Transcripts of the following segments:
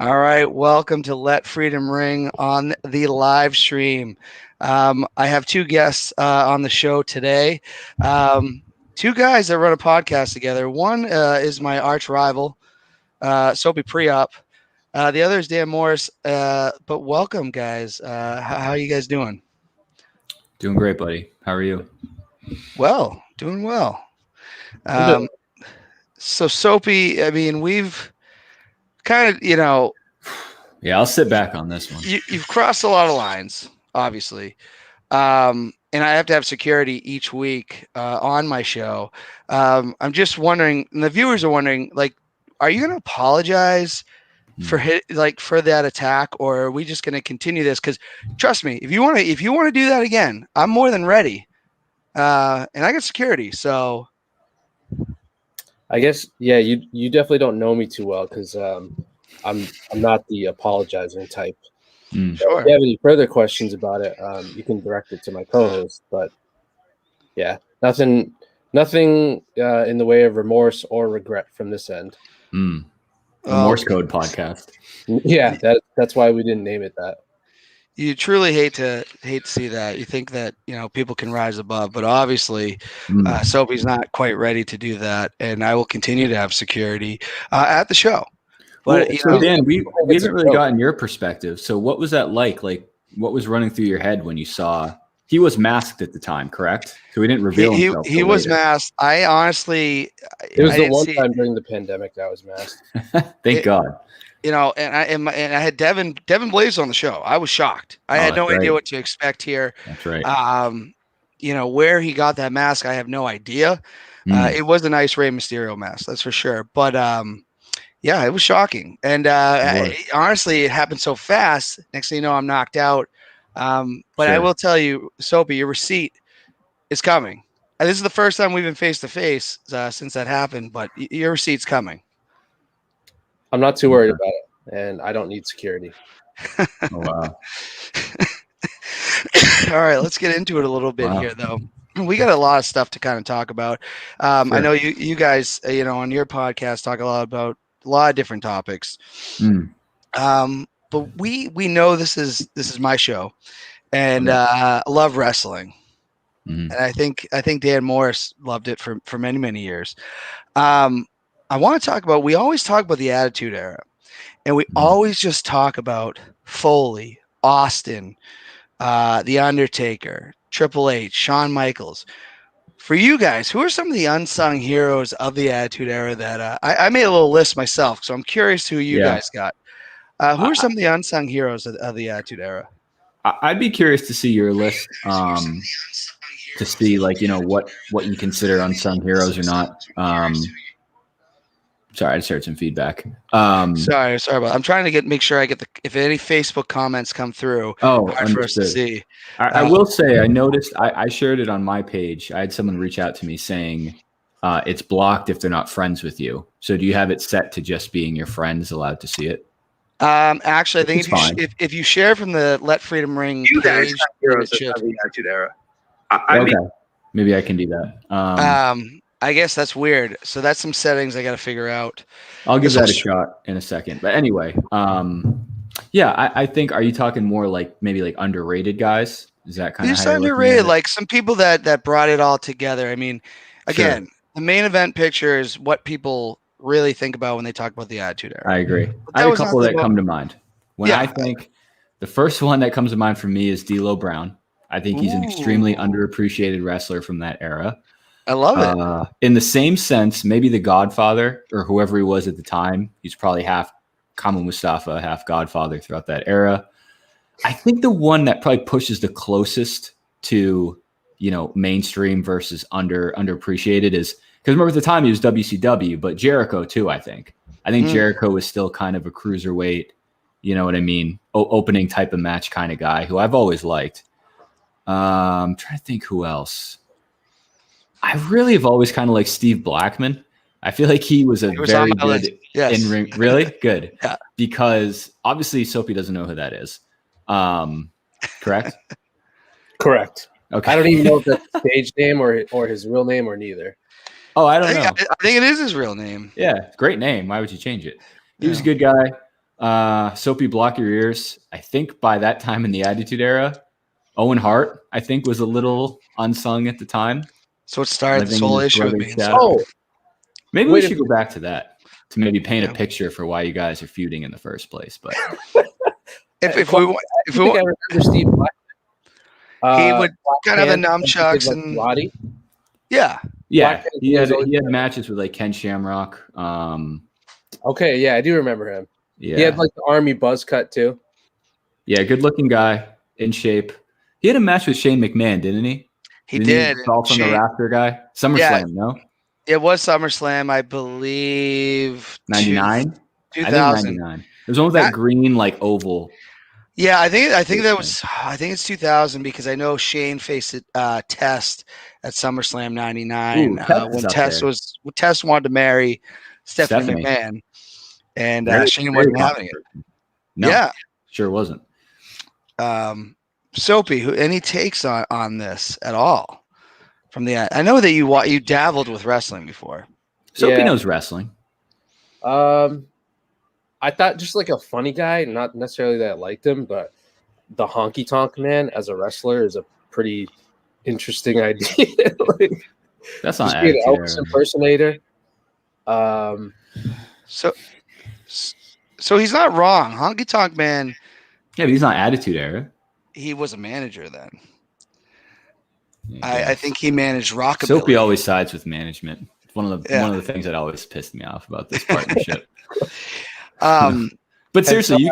All right, welcome to Let Freedom Ring on the live stream. I have two guests on the show today. Two guys that run a podcast together. One is my arch rival, Sopee Pre-op. The other is Dan Morse. But welcome, guys. How are you guys doing? Doing great, buddy. How are you? Well, doing well. So Sopee, I mean, we've kind of, Yeah, I'll sit back on this one. you've crossed a lot of lines, obviously. And I have to have security each week on my show. I'm just wondering, and the viewers are wondering, like, are you going to apologize for for that attack, or are we just going to continue this? Because trust me, if you want to do that again, I'm more than ready. And I got security, so I guess you definitely don't know me too well because I'm not the apologizing type. Sure. If you have any further questions about it, you can direct it to my co-host. But yeah, nothing in the way of remorse or regret from this end. The Morse code podcast. Yeah, that's why we didn't name it that. You truly hate to see that. You think that people can rise above, but obviously, Sopee's not quite ready to do that, and I will continue to have security at the show. But so Dan, we haven't really gotten your perspective. So what was that like? Like, what was running through your head when you saw he was masked at the time? Correct. So we didn't reveal himself. He was masked. I honestly, it was the one time during the pandemic that I was masked. Thank God. And I had Devin Blaze on the show. I was shocked. I had no idea what to expect here. That's right. Where he got that mask, I have no idea. It was a nice Rey Mysterio mask, that's for sure. But yeah, it was shocking. And honestly, it happened so fast. Next thing you know, I'm knocked out. But sure. I will tell you, Sopee, your receipt is coming. This is the first time we've been face to face since that happened. But your receipt's coming. I'm not too worried about it, and I don't need security. Oh, wow. All right, let's get into it a little bit here, though. We got a lot of stuff to kind of talk about. Sure. I know you guys, on your podcast, talk a lot about a lot of different topics. But we know this is my show, and I love wrestling, and I think Dan Morris loved it for many, many years. I want to talk about, we always talk about the Attitude Era, and we always just talk about Foley, Austin, The Undertaker, Triple H, Shawn Michaels. For you guys, who are some of the unsung heroes of the Attitude Era that I made a little list myself, so I'm curious who you guys got. Who are some of the unsung heroes of the Attitude Era? I'd be curious to see your list, to see what you consider unsung heroes or not. Sorry, I just heard some feedback. Sorry about. I'm trying to make sure I get if any Facebook comments come through. Oh, for us to see. I will say, I noticed. I shared it on my page. I had someone reach out to me saying it's blocked if they're not friends with you. So, do you have it set to just being your friends allowed to see it? Actually, I think if you share from the Let Freedom Ring page, heroes of the Attitude Era. Maybe I can do that. I guess that's weird. So that's some settings I got to figure out. I'll give that a shot in a second. But anyway, I think, are you talking more maybe underrated guys? Is that kind of just underrated? Like some people that brought it all together. I mean, again, the main event picture is what people really think about when they talk about the Attitude Era. I agree. I have a couple that come to mind. I think the first one that comes to mind for me is D'Lo Brown. I think he's an extremely underappreciated wrestler from that era. I love it. In the same sense, maybe the Godfather or whoever he was at the time, he's probably half Kama Mustafa, half Godfather throughout that era. I think the one that probably pushes the closest to, mainstream versus underappreciated is, because remember at the time he was WCW, but Jericho too, I think. Jericho was still kind of a cruiserweight, you know what I mean, opening type of match kind of guy who I've always liked. I'm trying to think who else. I really have always kind of liked Steve Blackman. I feel like he was very good in-ring. Really? Good. Yeah. Because obviously Sopee doesn't know who that is. Correct? Correct. Okay. I don't even know if that's his stage name or his real name or neither. Oh, I don't know. I think it is his real name. Yeah. Great name. Why would you change it? He was a good guy. Sopee, block your ears. I think by that time in the Attitude Era, Owen Hart, I think, was a little unsung at the time. So it started this whole issue with me. Maybe we should go back to that to maybe paint a picture for why you guys are feuding in the first place. But if we want, I remember Steve Black. He would kind of the nunchucks and Lottie. Yeah. He had matches with like Ken Shamrock. Okay, yeah, I do remember him. Yeah. He had like the army buzz cut too. Yeah, good looking guy, in shape. He had a match with Shane McMahon, didn't he? He did. All from the Rafter guy. SummerSlam, no? It was SummerSlam, I believe. 99? 2000. I think 99. There's one with that green like oval. Yeah, I think it's 2000 because I know Shane faced Test at SummerSlam 99 when Test wanted to marry Stephanie McMahon, and Shane wasn't having it. No, sure wasn't. Sopee, any takes on this at all? From the I know that you dabbled with wrestling before. Sopee knows wrestling. I thought just like a funny guy, not necessarily that I liked him, but the Honky Tonk Man as a wrestler is a pretty interesting idea. That's not an Elvis impersonator. So he's not wrong. Honky Tonk Man. Yeah, but he's not Attitude Era. He was a manager then. I think he managed Rockabilly. Sopee always sides with management. It's one of the things that always pissed me off about this partnership. But seriously, you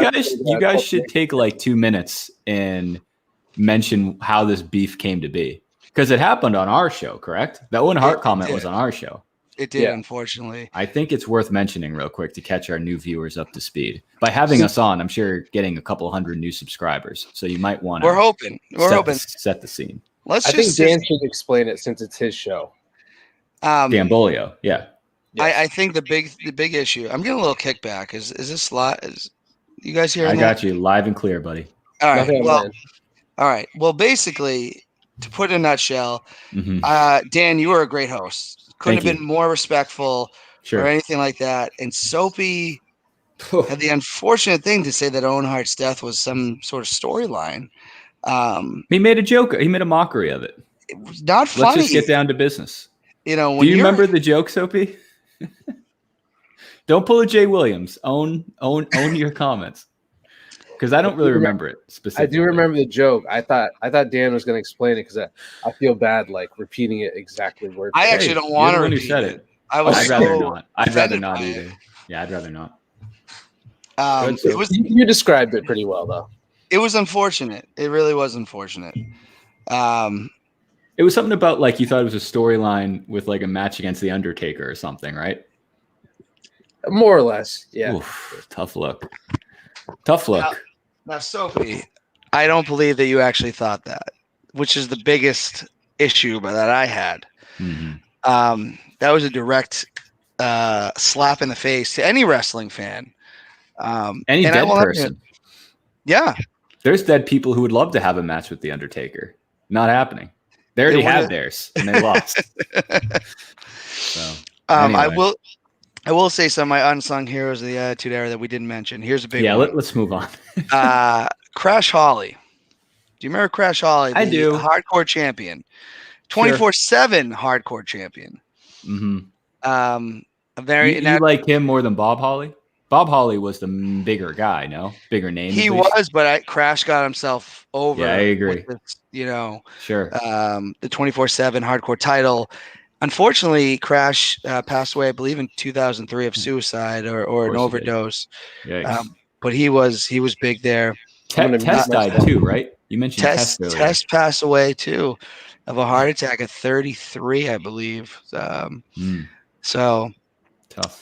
guys should take like 2 minutes and mention how this beef came to be, because it happened on our show, correct? The Owen Hart comment was on our show. It did, unfortunately. I think it's worth mentioning real quick to catch our new viewers up to speed. By having us on, I'm sure getting a couple hundred new subscribers. So you might want to. We're hoping. Set the scene. I think Dan should explain it since it's his show. Dan Bolio, yeah. I think the big issue. I'm getting a little kickback. Is this live? Is you guys hearing I that? got you live and clear, buddy. All right. Well, basically, to put it in a nutshell, Dan, you were a great host. Couldn't have been more respectful or anything like that. And Sopee had the unfortunate thing to say that Owen Hart's death was some sort of storyline. He made a joke. He made a mockery of it. It was not funny. Let's just get down to business. You know, do you remember the joke, Sopee? Don't pull a Jay Williams. Own your comments, because I don't really remember it specifically. I do remember the joke. I thought Dan was going to explain it because I feel bad like repeating it exactly word for word. I actually don't want to repeat it. I'd rather not. I'd rather not either. Yeah, I'd rather not. You described it pretty well, though. It was unfortunate. It really was unfortunate. It was something about like you thought it was a storyline with like a match against the Undertaker or something, right? More or less, yeah. Oof, tough look. Now, Sopee, I don't believe that you actually thought that, which is the biggest issue that I had. Mm-hmm. That was a direct slap in the face to any wrestling fan. Any dead person. Yeah. There's dead people who would love to have a match with the Undertaker. Not happening. They already had theirs and they lost. So, anyway. I will say some of my unsung heroes of the Attitude Era that we didn't mention. Here's a big one. Yeah, let's move on. Crash Holly. Do you remember Crash Holly? I do. Hardcore champion. 24/7 hardcore champion. Mm-hmm. You like him more than Bob Holly? Bob Holly was the bigger guy, no? Bigger name. He was, but Crash got himself over. Yeah, I agree. Sure. The 24/7 hardcore title. Unfortunately, Crash passed away, I believe, in 2003 of suicide or an overdose. But he was big there. Test died too, right? You mentioned Test earlier. Test passed away too of a heart attack at 33, I believe. So tough.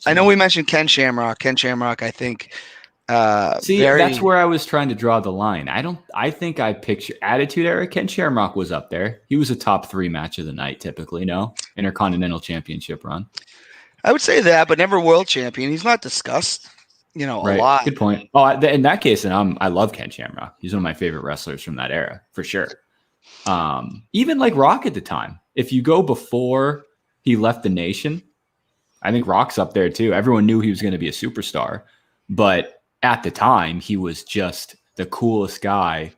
I know we mentioned Ken Shamrock. Ken Shamrock, I think. That's where I was trying to draw the line. I think I picture Attitude Era. Ken Shamrock was up there. He was a top 3 match of the night, typically. No, Intercontinental Championship run. I would say that, but never world champion. He's not discussed, a lot. Good point. Oh, in that case, then I love Ken Shamrock. He's one of my favorite wrestlers from that era for sure. Even like Rock at the time. If you go before he left the nation, I think Rock's up there too. Everyone knew he was going to be a superstar, but at the time he was just the coolest guy.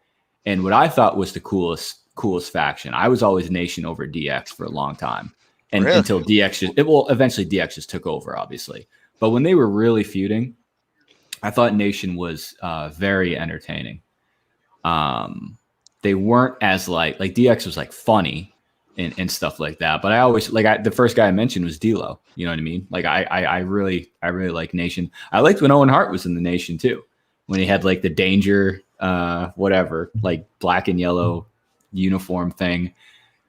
And what I thought was the coolest faction. I was always Nation over DX for a long time. And Really? until DX eventually DX just took over, obviously. But when they were really feuding, I thought Nation was very entertaining. They weren't as like DX was like funny and stuff like that. But I always the first guy I mentioned was D'Lo. You know what I mean? Like I really like Nation. I liked when Owen Hart was in the Nation too, when he had like the Danger whatever, like black and yellow uniform thing.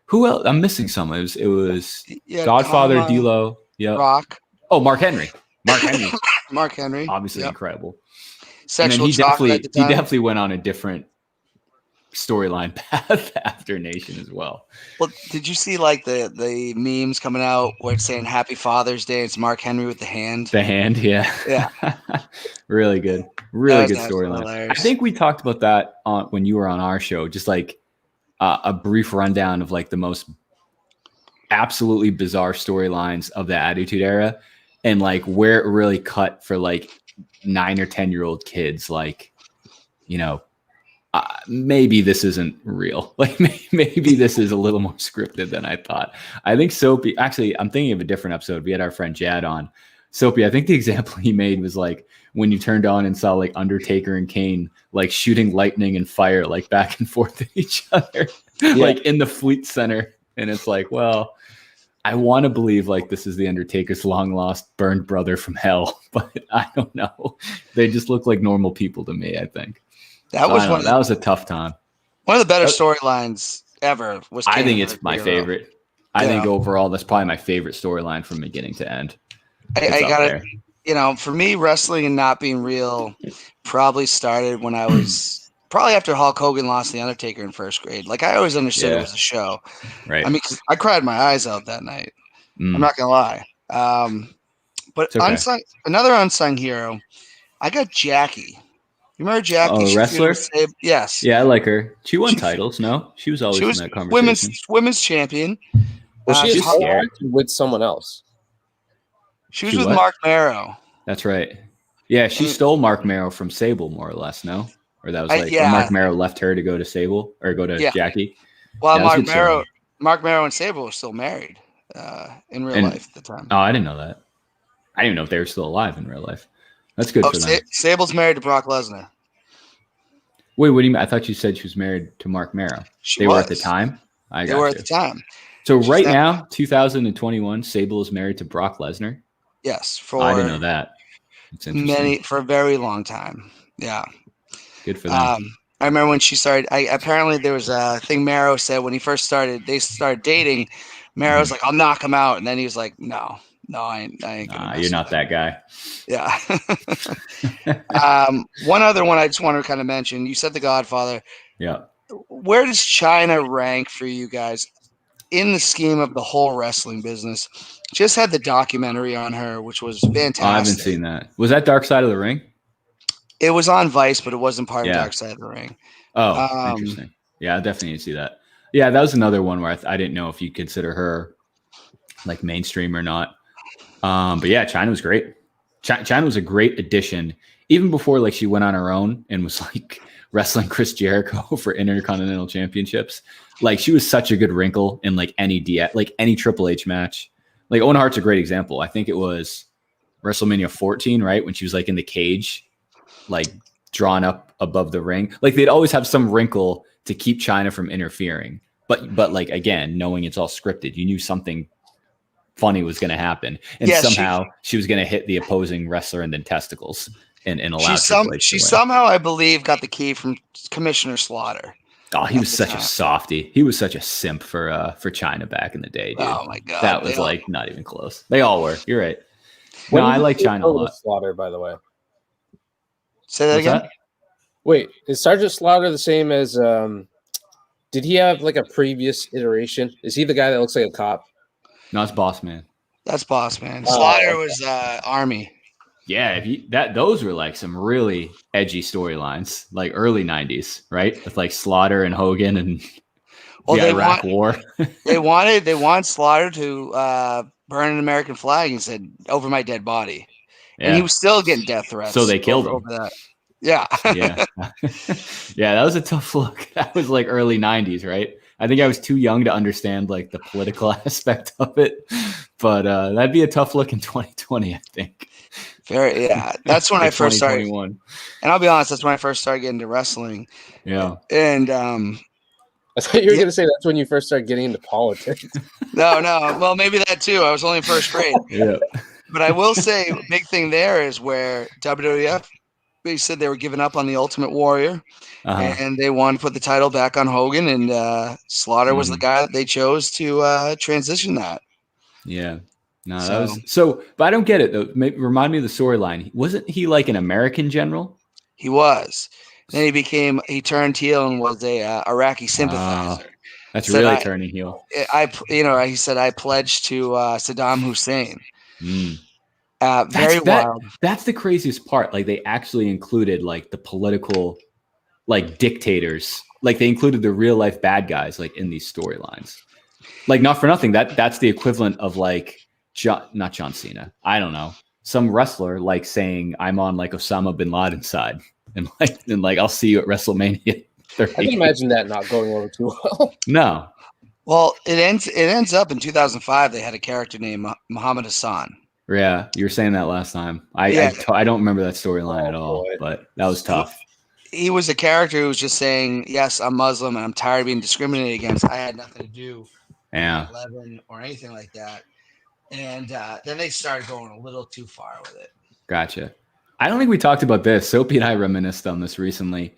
Who else? I'm missing someone. It was Godfather, D'Lo, Rock. Oh, Mark Henry. Mark Henry, obviously incredible. Sexual and then he definitely went on a different storyline path after Nation as well. Well, did you see like the memes coming out where it's saying Happy Father's Day? It's Mark Henry with the hand. The hand, yeah. Really good storyline. I think we talked about that when you were on our show, just like a brief rundown of like the most absolutely bizarre storylines of the Attitude Era, and like where it really cut for like 9 or 10-year-old kids. Like, you know, maybe this isn't real. Like maybe this is a little more scripted than I thought. I think Sopee, actually, I'm thinking of a different episode. We had our friend Jad on. Sopee, I think the example he made was like when you turned on and saw like Undertaker and Kane like shooting lightning and fire like back and forth at each other, like in the Fleet Center. And it's like, well, I want to believe like this is the Undertaker's long lost burned brother from hell, but I don't know. They just look like normal people to me, I think. That was a tough time. One of the better storylines ever was Kane. I think it's my favorite. I think overall that's probably my favorite storyline from beginning to end. I got it. You know, for me, wrestling and not being real probably started when I was probably after Hulk Hogan lost the Undertaker in first grade. Like I always understood it was a show. Right. I mean, I cried my eyes out that night. I'm not gonna lie. But another unsung hero, I got Jackie. You remember Jackie? Oh, wrestler? Yes. Yeah, I like her. She won titles. No, she was always in that conversation. Women's champion. Well, she was with someone else. She was with Mark Marrow. That's right. Yeah, she stole Mark Marrow from Sable, more or less. No, or that was like when Mark Marrow left her to go to Sable or go to Jackie. Well, Mark Marrow and Sable were still married in real life at the time. Oh, I didn't know that. I didn't even know if they were still alive in real life. That's good for them. Sable's married to Brock Lesnar. Wait, what do you mean? I thought you said she was married to Mark Marrow. They were at the time? They were at the time. So right now, 2021, Sable is married to Brock Lesnar? Yes. I didn't know that. It's interesting. For a very long time. Yeah. Good for them. I remember when she started, apparently there was a thing Marrow said when he first started, they started dating. Marrow's like, I'll knock him out. And then he was like, no, I ain't gonna you're not that guy. Yeah. One other one I just want to kind of mention. You said The Godfather. Yeah. Where does China rank for you guys in the scheme of the whole wrestling business? Just had the documentary on her, which was fantastic. I haven't seen that. Was that Dark Side of the Ring? It was on Vice, but it wasn't part of Dark Side of the Ring. Oh, interesting. Yeah, I definitely need to see that. Yeah, that was another one where I didn't know if you consider her like mainstream or not. But yeah, China was great. China was a great addition, even before like she went on her own and was like wrestling Chris Jericho for Intercontinental Championships. Like she was such a good wrinkle in like any any Triple H match. Like Owen Hart's a great example. I think it was WrestleMania 14, right? When she was like in the cage, like drawn up above the ring. Like they'd always have some wrinkle to keep China from interfering. But like, again, knowing it's all scripted, you knew something funny was going to happen. And somehow she was going to hit the opposing wrestler in the testicles and allow she somehow, I believe, got the key from Commissioner Slaughter. Oh, he was such a softie. He was such a simp for China back in the day, dude. Oh my god, that was like not even close. They all were. You're right. No, I like China a lot. Slaughter, by the way. Say that again. Wait, is Sergeant Slaughter the same as? Did he have like a previous iteration? Is he the guy that looks like a cop? No, it's Boss Man. That's Boss Man. Slaughter was Army. Yeah, those were like some really edgy storylines, like early '90s, right? With like Slaughter and Hogan and the Iraq War. they wanted Slaughter to burn an American flag and said, "Over my dead body." Yeah. And he was still getting death threats. So they killed him over that. Yeah. Yeah. Yeah, that was a tough look. That was like early 90s, right? I think I was too young to understand like the political aspect of it. But that'd be a tough look in 2020, I think. Yeah. That's when I first started. And I'll be honest, that's when I first started getting into wrestling. Yeah. And I thought you were going to say that's when you first started getting into politics. No. Well, maybe that too. I was only in first grade. Yeah. But I will say a big thing there is where WWF, they said they were giving up on the Ultimate Warrior, and they wanted to put the title back on Hogan, and Slaughter was the guy that they chose to transition that. Yeah. No, that was so, but I don't get it though. Maybe remind me of the storyline. Wasn't he like an American general? He was. Then he turned heel and was a Iraqi sympathizer. That's really turning heel. He said, "I pledge to Saddam Hussein." Very wild. That's the craziest part. Like they actually included like the political, like dictators. Like they included the real life bad guys like in these storylines. Like not for nothing. That's the equivalent of like not John Cena. I don't know. Some wrestler like saying I'm on like Osama bin Laden's side, and I'll see you at WrestleMania 30. I can imagine that not going over too well. No. Well, it ends up in 2005. They had a character named Muhammad Hassan. Yeah, you were saying that last time. I don't remember that storyline at all, but that was tough. He was a character who was just saying, "Yes, I'm Muslim and I'm tired of being discriminated against. I had nothing to do with 11 or anything like that." And then they started going a little too far with it. Gotcha. I don't think we talked about this. Sopee and I reminisced on this recently.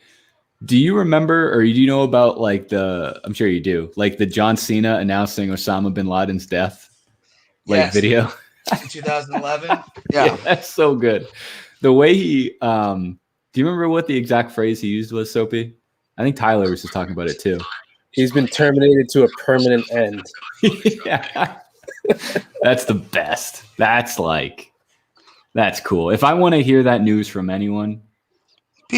Do you remember, or do you know about like I'm sure you do, like the John Cena announcing Osama bin Laden's death, video? In 2011? Yeah, that's so good. The way he, do you remember what the exact phrase he used was, Sopee? I think Tyler was just talking about it too. He's been terminated to a permanent end. Yeah. That's the best. That's cool. If I want to hear that news from anyone,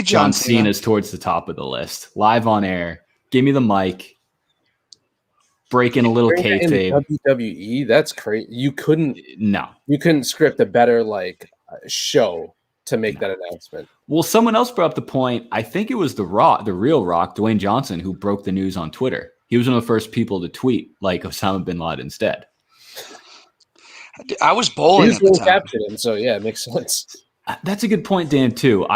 John Cena's towards the top of the list. Live on air. Give me the mic. Break in a little kayfabe. WWE, that's crazy. You couldn't script a better show to make that announcement. Well, someone else brought up the point. I think it was the real Rock, Dwayne Johnson, who broke the news on Twitter. He was one of the first people to tweet like Osama bin Laden's dead. I was bowling at the time. Captured him, so yeah, it makes sense. That's a good point, Dan, too.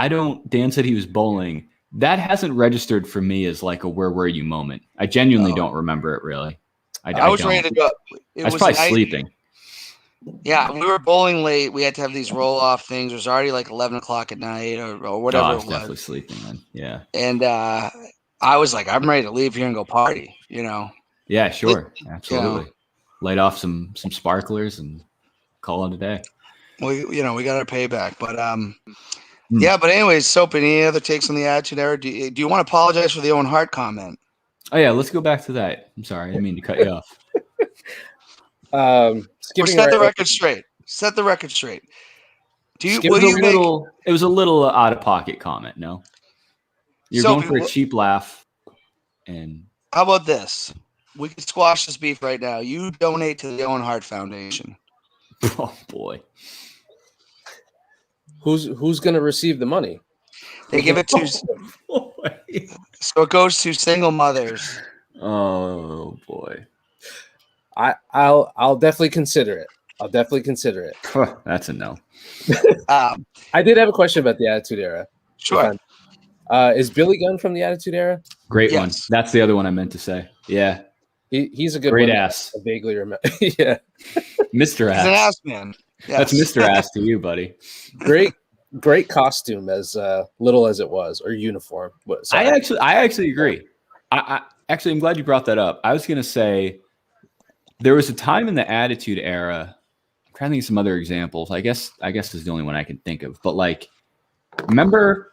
Dan said he was bowling. That hasn't registered for me as like a where were you moment. I genuinely don't remember it really. I was ready to go. I was probably sleeping. Yeah, we were bowling late. We had to have these roll-off things. It was already like 11 o'clock at night or whatever I was definitely sleeping then, yeah. And I was like, I'm ready to leave here and go party, Yeah, sure. Absolutely. Light off some sparklers and call it a day. We got our payback. But yeah, but anyways, Soap, any other takes on the Attitude Era? Do you want to apologize for the Owen Hart comment? Oh yeah, let's go back to that. I'm sorry, I didn't mean to cut you off. Set the record straight. Set the record straight. It was a little out of pocket comment. No, you're going for a cheap laugh. And how about this? We can squash this beef right now. You donate to the Owen Hart Foundation. Oh boy, who's going to receive the money? They give it to. So it goes to single mothers. Oh boy. I'll definitely consider it. That's a no. I did have a question about the Attitude Era. Sure. Is Billy Gunn from the Attitude Era? Great one. That's the other one I meant to say. Yeah. He's a good great one. Ass. I vaguely remember. Yeah. Mr. Ass. He's an ass man. Yes. That's Mr. Ass to you, buddy. Great costume, as little as it was, or uniform. I actually agree. I'm glad you brought that up. I was going to say there was a time in the Attitude Era. I'm trying to think of some other examples. I guess this is the only one I can think of. But remember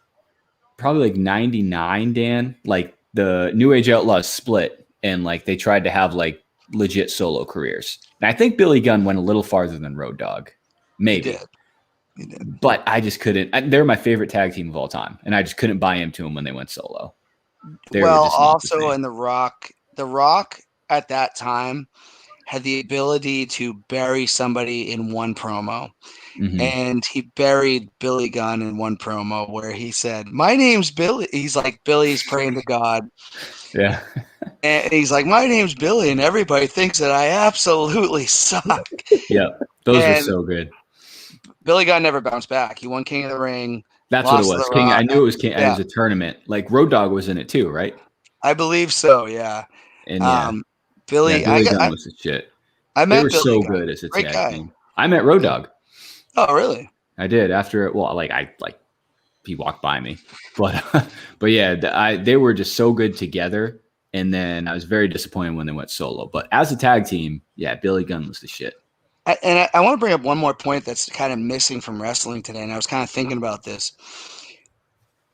probably 99, Dan, the New Age Outlaws split and they tried to have legit solo careers. And I think Billy Gunn went a little farther than Road Dogg. Maybe. He did. But I just couldn't. They're my favorite tag team of all time. And I just couldn't buy into them when they went solo. Also in The Rock at that time had the ability to bury somebody in one promo. Mm-hmm. And he buried Billy Gunn in one promo where he said, "My name's Billy." He's like, Billy's praying to God. Yeah. And he's like, "My name's Billy, and everybody thinks that I absolutely suck." Yeah. Those were And so good. Billy Gunn never bounced back. He won King of the Ring. That's what it lost to was. The King. Rock. I knew it was King. It Yeah, was a tournament. Like Road Dogg was in it too, right? I believe so. Yeah. And yeah, Billy, Billy Gunn was the shit. I They met were Billy so Gunn. good as a Great tag guy. team. I met Road Dogg. Oh, really? I did after. Well, he walked by me, but yeah, they were just so good together. And then I was very disappointed when they went solo. But as a tag team, yeah, Billy Gunn was the shit. I want to bring up one more point that's kind of missing from wrestling today, and I was kind of thinking about this.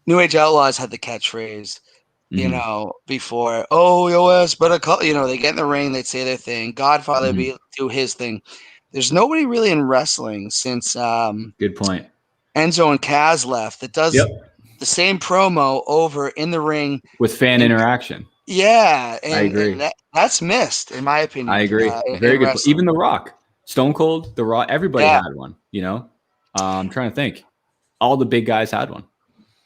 New Age Outlaws had the catchphrase, before, "Oh, OS, but they get in the ring, they'd say their thing. Godfather would do his thing. There's nobody really in wrestling since Good point. Enzo and Kaz left that does the same promo over in the ring with fan interaction. Yeah, I agree. And that's missed, in my opinion. I agree. Very good. Wrestling. Even The Rock, Stone Cold, The Rock, everybody had one. I'm trying to think. All the big guys had one.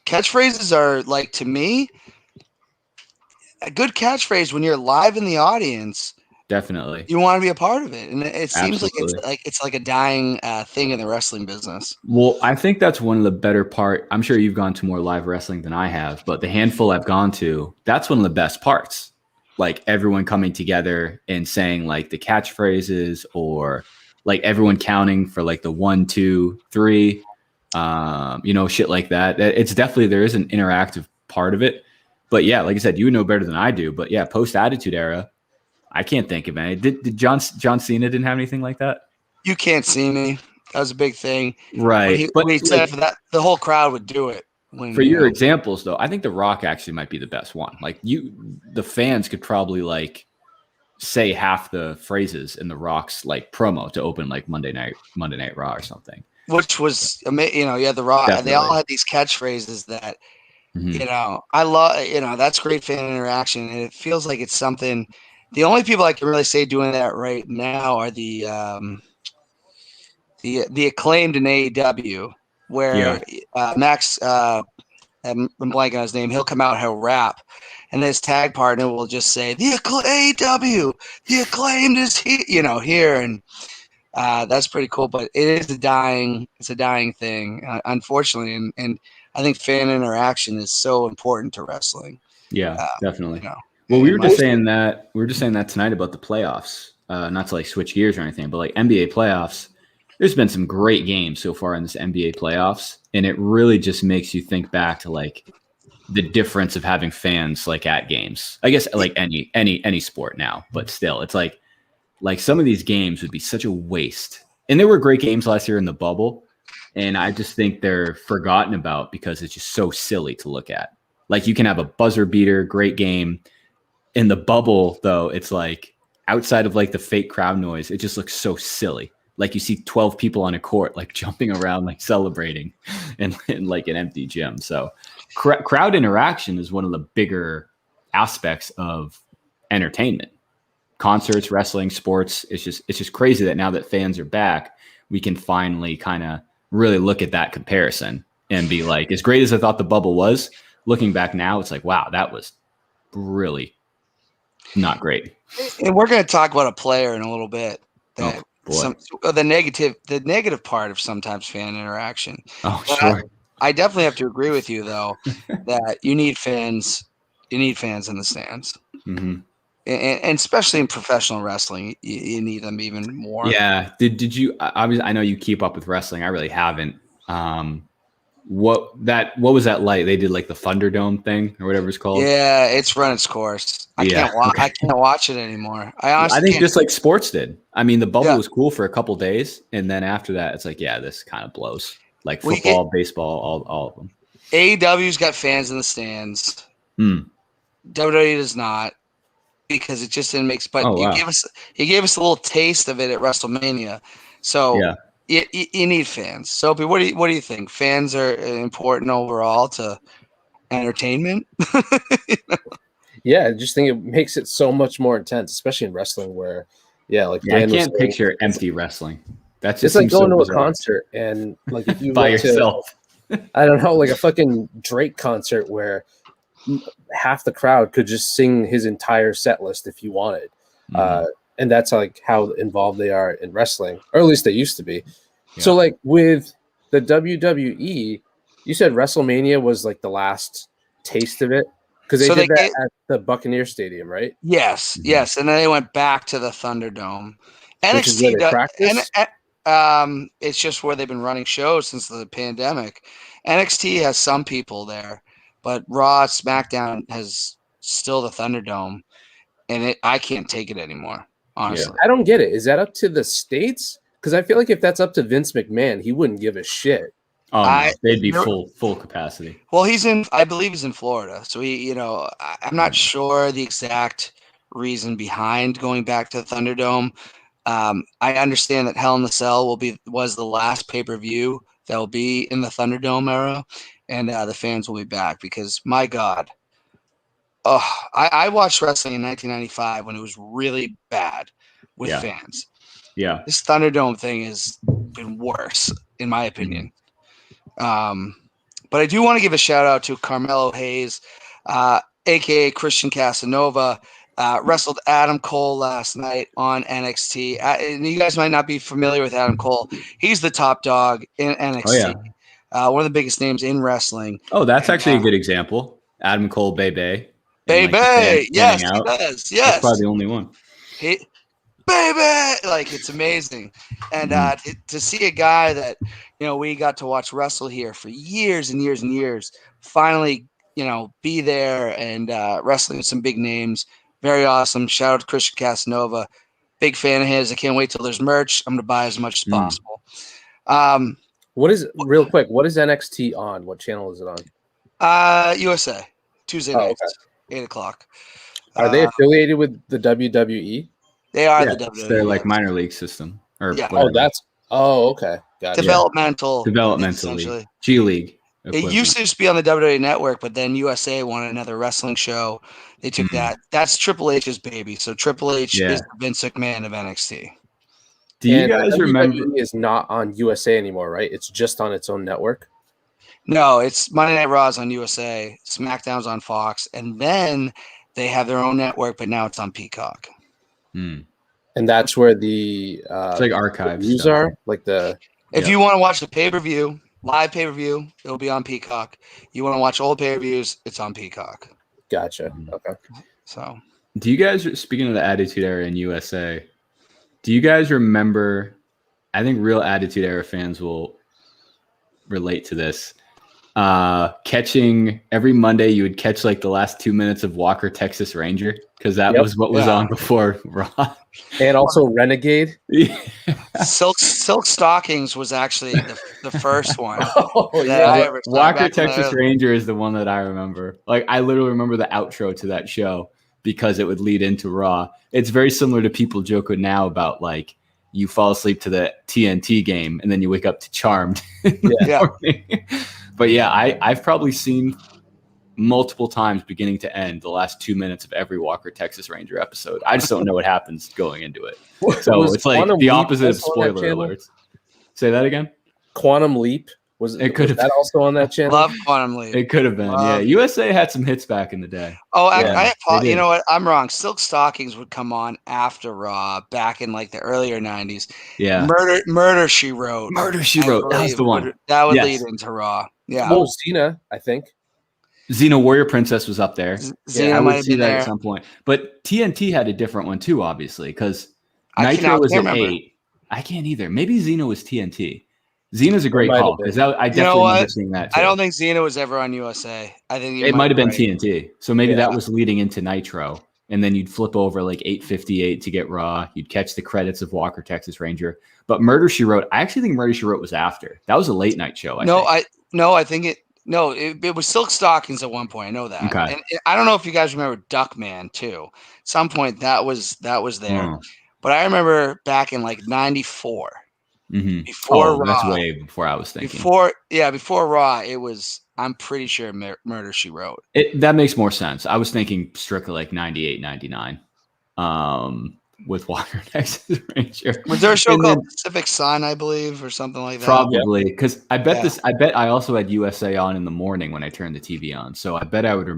Catchphrases are, like, to me, a good catchphrase when you're live in the audience. Definitely, you want to be a part of it, and it seems Absolutely. like it's like a dying thing in the wrestling business. Well, I think that's one of the better part. I'm sure you've gone to more live wrestling than I have, but the handful I've gone to, that's one of the best parts. Like everyone coming together and saying like the catchphrases, or like everyone counting for like the 1, 2, 3, shit like that. It's definitely, there is an interactive part of it. But yeah, like I said, you know better than I do. But yeah, post Attitude Era, I can't think of any. Did John Cena didn't have anything like that? You can't see me. That was a big thing, right? When he said for that, the whole crowd would do it. For your examples, though, I think The Rock actually might be the best one. Like the fans could probably like say half the phrases in The Rock's like promo to open like Monday Night Raw or something. Which was amazing. The Rock. Definitely. They all had these catchphrases that I love. That's great fan interaction, and it feels like it's something. The only people I can really say doing that right now are the Acclaimed in AEW, where Max. I'm blanking on his name. He'll come out, he'll rap, and his tag partner will just say, "The AEW, the Acclaimed is here," and that's pretty cool. But it is a dying thing, unfortunately, and I think fan interaction is so important to wrestling. Yeah, definitely. Well, we were just saying that tonight about the playoffs. Not to like switch gears or anything, but like NBA playoffs. There's been some great games so far in this NBA playoffs, and it really just makes you think back to like the difference of having fans like at games. I guess like any sport now, but still, it's like some of these games would be such a waste. And there were great games last year in the bubble, and I just think they're forgotten about because it's just so silly to look at. Like you can have a buzzer beater, great game. In the bubble, though, it's like outside of like the fake crowd noise, it just looks so silly. Like you see 12 people on a court, like jumping around, like celebrating in like an empty gym. So crowd interaction is one of the bigger aspects of entertainment. Concerts, wrestling, sports. It's just crazy that now that fans are back, we can finally kind of really look at that comparison and be like, as great as I thought the bubble was, looking back now, it's like, wow, that was really not great. And we're going to talk about a player in a little bit. The negative part of sometimes fan interaction. Oh, but sure. I definitely have to agree with you, though, that you need fans. You need fans in the stands, and especially in professional wrestling, you need them even more. Yeah. Did you? Obviously, I know you keep up with wrestling. I really haven't. What was that like? They did like the Thunderdome thing or whatever it's called. Yeah, it's run its course. I can't watch it anymore. I think just like sports did. I mean, the bubble was cool for a couple days, and then after that, it's like, this kind of blows. Like football, baseball, all of them. AEW's got fans in the stands. WWE does not, because it just didn't make. But he gave us a little taste of it at WrestleMania. So you need fans. Sopee, what do you think? Fans are important overall to entertainment. Yeah, I just think it makes it so much more intense, especially in wrestling, where Yeah, like I can't picture empty wrestling. That's just it's like going so to bizarre. a concert and like if you by went yourself. I don't know, like a fucking Drake concert where half the crowd could just sing his entire set list if you wanted. And that's like how involved they are in wrestling, or at least they used to be. Yeah. So like with the WWE, you said WrestleMania was like the last taste of it because they did that at the Buccaneer Stadium, right? Yes, yes, and then they went back to the Thunderdome. Which is where they practice? It's just where they've been running shows since the pandemic. NXT has some people there, but Raw, SmackDown has still the Thunderdome, and I can't take it anymore. Honestly, I don't get it. Is that up to the states? Because I feel like if that's up to Vince McMahon, he wouldn't give a shit. Oh no, they'd be full capacity. Well, I believe he's in Florida, so I'm not sure the exact reason behind going back to the Thunderdome. I understand that Hell in the Cell was the last pay-per-view that will be in the Thunderdome era, and the fans will be back because my God, I watched wrestling in 1995 when it was really bad with fans. Yeah, this Thunderdome thing has been worse in my opinion. But I do want to give a shout out to Carmelo Hayes, aka Christian Casanova. Wrestled Adam Cole last night on NXT. And you guys might not be familiar with Adam Cole. He's the top dog in NXT. Oh, yeah. One of the biggest names in wrestling. Oh, that's actually a good example. Adam Cole, Bebe. Bebe, yes, he does. Yes. That's probably the only one. Baby, like it's amazing. And to see a guy that, we got to watch wrestle here for years and years and years, finally, be there and wrestling with some big names. Very awesome. Shout out to Christian Casanova. Big fan of his. I can't wait till there's merch. I'm going to buy as much as possible. What is NXT on? What channel is it on? USA. Tuesday nights, 8 o'clock. Are they affiliated with the WWE? They are the WWE. They're like minor league system. Okay. Gotcha. Developmentally. G League. It used to just be on the WWE Network, but then USA wanted another wrestling show. They took that. That's Triple H's baby. So Triple H is the Vince McMahon of NXT. Do you guys remember? WWE is not on USA anymore, right? It's just on its own network. No, it's Monday Night Raw is on USA, SmackDown's on Fox, and then they have their own network, but now it's on Peacock. And that's where the it's like archive views are. Like if you want to watch the pay-per-view. Live pay-per-view, it'll be on Peacock. You want to watch old pay-per-views, it's on Peacock. Gotcha. Okay. So, do you guys, speaking of the Attitude Era in USA, do you guys remember, I think real Attitude Era fans will relate to this, catching every Monday, you would catch like the last 2 minutes of Walker, Texas Ranger, because that was what was on before Raw. And also Renegade. Silk Stockings was actually the first one. Walker, Texas Ranger is the one that I remember. Like, I literally remember the outro to that show because it would lead into Raw. It's very similar to people joking now about like you fall asleep to the TNT game and then you wake up to Charmed. But yeah, I've probably seen multiple times beginning to end the last 2 minutes of every Walker Texas Ranger episode. I just don't know what happens going into it. So it's like the opposite of spoiler alerts. Say that again? Quantum Leap. Was that also on that channel? Love Quantum Leap. It could have been. USA had some hits back in the day. Oh, you know what? I'm wrong. Silk Stockings would come on after Raw back in like the earlier 90s. Yeah. Murder, She Wrote. Murder, She Wrote. That was the one. That would lead into Raw. Yeah. Well, Xena, I think. Xena Warrior Princess was up there. Xena I would see that at some point. But TNT had a different one too, obviously, because Nitro was at 8. I can't either. Maybe Xena was TNT. Xena's a great call because I definitely remember seeing that too. I don't think Xena was ever on USA. I think it might have been TNT. So maybe that was leading into Nitro. And then you'd flip over like 8:58 to get Raw. You'd catch the credits of Walker, Texas Ranger. But Murder, She Wrote, I actually think Murder, She Wrote was after. That was a late night show. I think it was Silk Stockings at one point. I know that. Okay. And I don't know if you guys remember Duckman too. At some point that was there. But I remember back in like 94. Before Raw. That's way before I was thinking. Before Raw, it was, I'm pretty sure Murder, She Wrote. That makes more sense. I was thinking strictly like 98, 99. with Walker, Texas Ranger. Was there a show And called then, Pacific Sun, I believe, or something like that? probably, because I bet I also had USA on in the morning when I turned the TV on. So I bet I would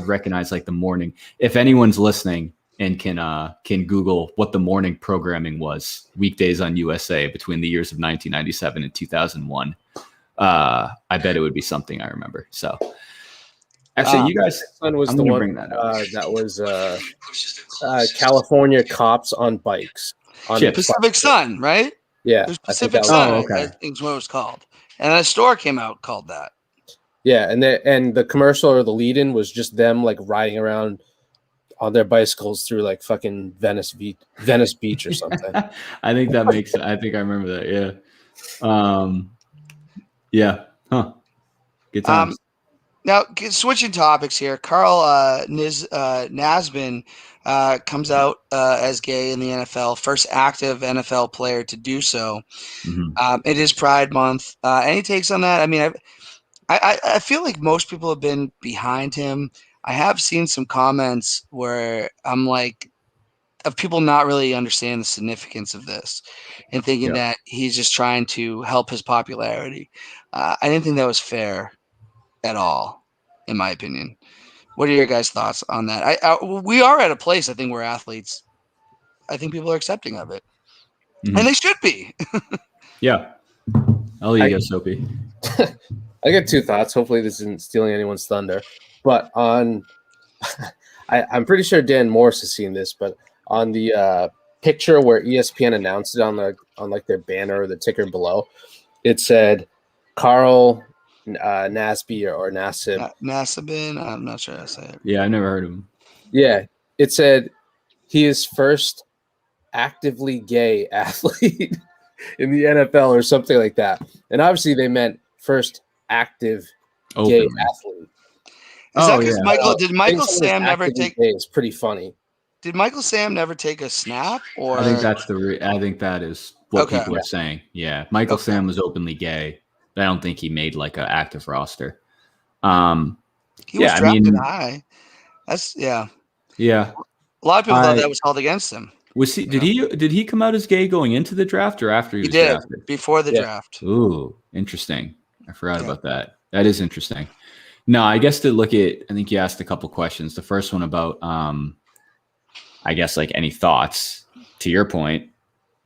recognize like the morning. If anyone's listening and can Google what the morning programming was weekdays on USA between the years of 1997 and 2001, I bet it would be something I remember. So actually, you guys, Sun was I'm the gonna one bring that up. that was California cops on bikes. Pacific Sun, right? Yeah, There's I think Pacific that Sun. Oh, okay. I think is what it was called, and a store came out called that. Yeah, and the commercial or the lead-in was just them like riding around on their bicycles through like fucking Venice Beach or something. I think that makes. I think I remember that. Yeah. Yeah. Huh. Good times. Now, switching topics here, Carl Nasbin comes out as gay in the NFL, first active NFL player to do so. Mm-hmm. It is Pride Month. Any takes on that? I mean, I feel like most people have been behind him. I have seen some comments where I'm like, of people not really understanding the significance of this and thinking that he's just trying to help his popularity. I didn't think that was fair at all, in my opinion. What are your guys' thoughts on that? We are at a place, I think, where athletes, I think people are accepting of it, and they should be. Yeah. I'll let you go, Sopee. I got two thoughts. Hopefully, this isn't stealing anyone's thunder, but on, I'm pretty sure Dan Morse has seen this, but on the picture where ESPN announced it on like their banner or the ticker below, it said Carl Nasby or Nassib. Nasibin, I'm not sure how to say it. Yeah, I've never heard of him. Yeah, it said he is first actively gay athlete in the NFL or something like that. And obviously they meant first active gay athlete. Is that because Michael? Did Michael Sam never take? It's pretty funny. Did Michael Sam never take a snap? Or I think that's I think that is what people are saying. Yeah, Michael Sam was openly gay, but I don't think he made like an active roster. He was drafted high. That's Yeah. A lot of people thought that was held against him. Was he? Did he come out as gay going into the draft or after he was drafted? Before the draft. Ooh, interesting. I forgot about that. That is interesting. No, I guess to look at, I think you asked a couple questions. The first one about, I guess, like any thoughts. To your point,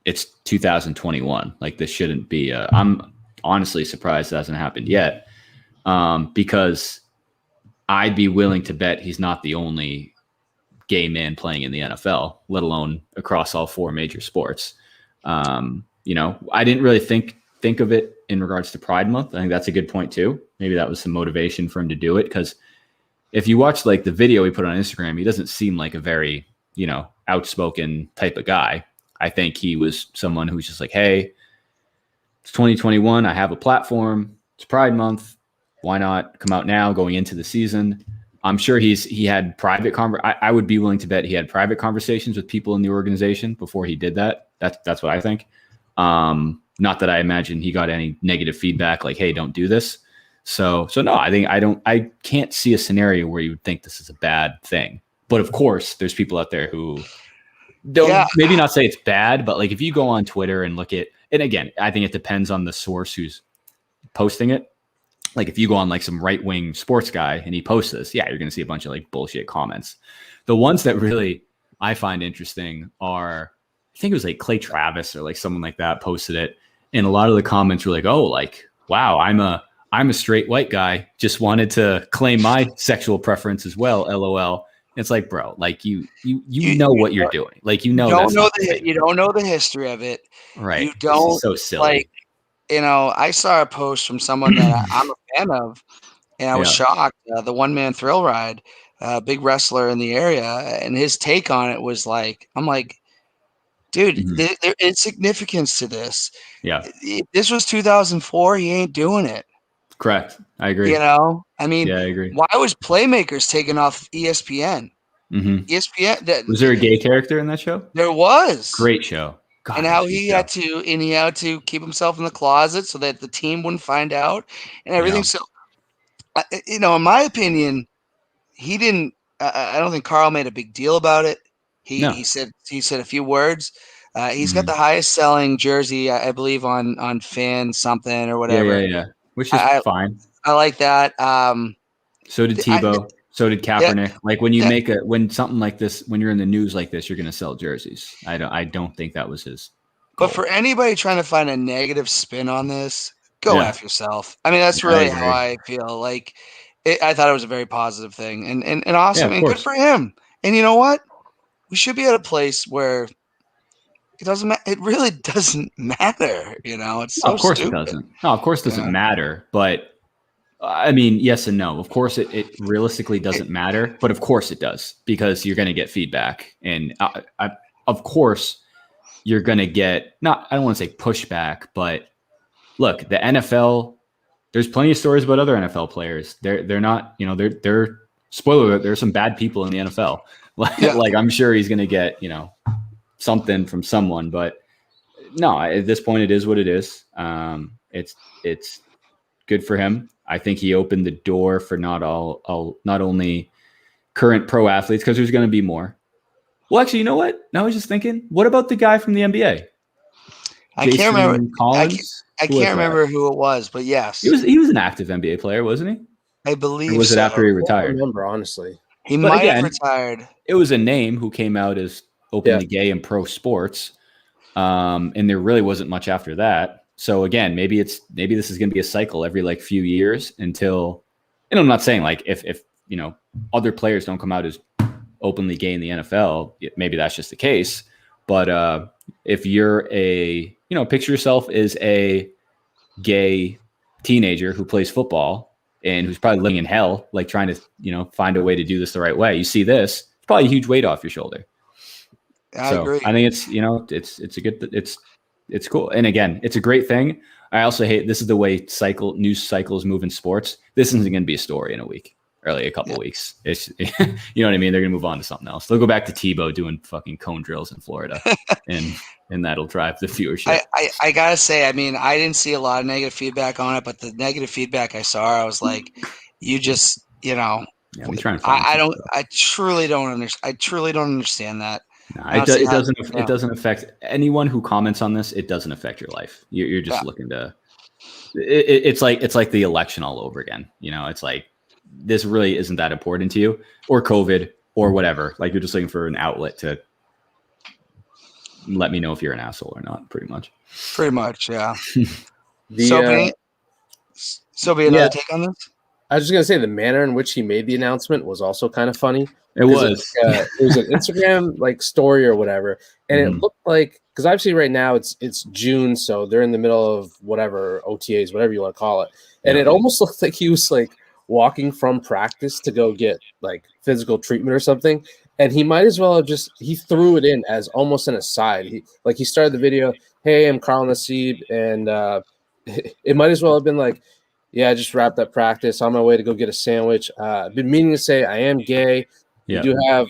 it's 2021. Like this shouldn't be. I'm honestly surprised it hasn't happened yet, because I'd be willing to bet he's not the only gay man playing in the NFL, let alone across all four major sports. I didn't really think of it in regards to Pride Month. I think that's a good point too. Maybe that was some motivation for him to do it, because if you watch like the video he put on Instagram, he doesn't seem like a very, outspoken type of guy. I think he was someone who's just like, hey, it's 2021. I have a platform. It's Pride Month. Why not come out now going into the season? I'm sure he had private I would be willing to bet he had private conversations with people in the organization before he did that. That's what I think. Not that I imagine he got any negative feedback like, hey, don't do this. So no, I can't see a scenario where you would think this is a bad thing. But of course, there's people out there who don't maybe not say it's bad, but like if you go on Twitter and look at, and again, I think it depends on the source who's posting it. Like if you go on like some right-wing sports guy and he posts this, you're going to see a bunch of like bullshit comments. The ones that really I find interesting are, I think it was like Clay Travis or like someone like that posted it. And a lot of the comments were like, oh, like, wow, I'm a straight white guy. Just wanted to claim my sexual preference as well. LOL. It's like, bro, like you know what you're doing. Like, you don't know the history of it. Right. You don't. This is so silly. I saw a post from someone that I'm a fan of, and I was shocked. The One Man Thrill Ride, big wrestler in the area, and his take on it was like, I'm like, dude, there is significance to this. Yeah. If this was 2004, he ain't doing it. Correct. I agree. I mean, I agree. Why was Playmakers taken off ESPN? ESPN. Was there a gay character in that show? There was. Great show. God, and how he had to keep himself in the closet so that the team wouldn't find out and everything. So, in my opinion, he didn't. I don't think Carl made a big deal about it. He said a few words. He's got the highest selling jersey, I believe, on Fan something or whatever. Yeah. Which is fine. I like that. So did Tebow. So did Kaepernick. Yeah, like when you when something like this, when you're in the news like this, you're going to sell jerseys. I don't think that was his goal. But for anybody trying to find a negative spin on this, go F yourself. I mean, that's really how I feel. Like, I thought it was a very positive thing and awesome and good for him. And you know what? We should be at a place where it doesn't matter. It really doesn't matter. It's so of course stupid. It doesn't. No, of course it doesn't matter. But I mean, yes and no. Of course it realistically doesn't matter, but of course it does because you're going to get feedback. And of course you're going to get, I don't want to say pushback, but look, the NFL, there's plenty of stories about other NFL players. They're not, they're spoiler alert, there's some bad people in the NFL. Like I'm sure he's going to get, something from someone, but no, at this point it is what it is. It's good for him. I think he opened the door for not only current pro athletes, because there's going to be more. Well, actually, you know what? Now I was just thinking, what about the guy from the NBA? I can't remember. Collins? I can't remember who it was, but yes, he was an active NBA player, wasn't he? I believe. Or was it after he retired? I don't remember, honestly. He might have retired. It was a name who came out as openly gay in pro sports, and there really wasn't much after that. So again, maybe this is going to be a cycle every few years until, and I'm not saying if other players don't come out as openly gay in the NFL, maybe that's just the case. But if you're picture yourself as a gay teenager who plays football and who's probably living in hell, trying to find a way to do this the right way. You see this, it's probably a huge weight off your shoulder. I agree. I think it's cool. And again, it's a great thing. I also hate, this is the way news cycles move in sports. This isn't going to be a story in a week, a couple of weeks. It's, you know what I mean? They're going to move on to something else. They'll go back to Tebow doing fucking cone drills in Florida and that'll drive the viewership. I gotta say, I mean, I didn't see a lot of negative feedback on it, but the negative feedback I saw, I was like, you just, Yeah, we try and I truly don't understand that. No, it doesn't affect anyone who comments on this. It doesn't affect your life. You're just looking to. It's like the election all over again. It's like this really isn't that important to you, or COVID, or whatever. You're just looking for an outlet to let me know if you're an asshole or not. Pretty much, yeah. Sopee, another take on this? I was just gonna say the manner in which he made the announcement was also kind of funny. It was. It was an Instagram story or whatever, and it looked like, because obviously right now it's June, so they're in the middle of whatever OTAs, whatever you want to call it, and it almost looked like he was walking from practice to go get physical treatment or something, and he might as well have he threw it in as almost an aside. He started the video, "Hey, I'm Carl Nassib," and it might as well have been yeah, I just wrapped up practice on my way to go get a sandwich. I've been meaning to say I am gay. Yeah. You do have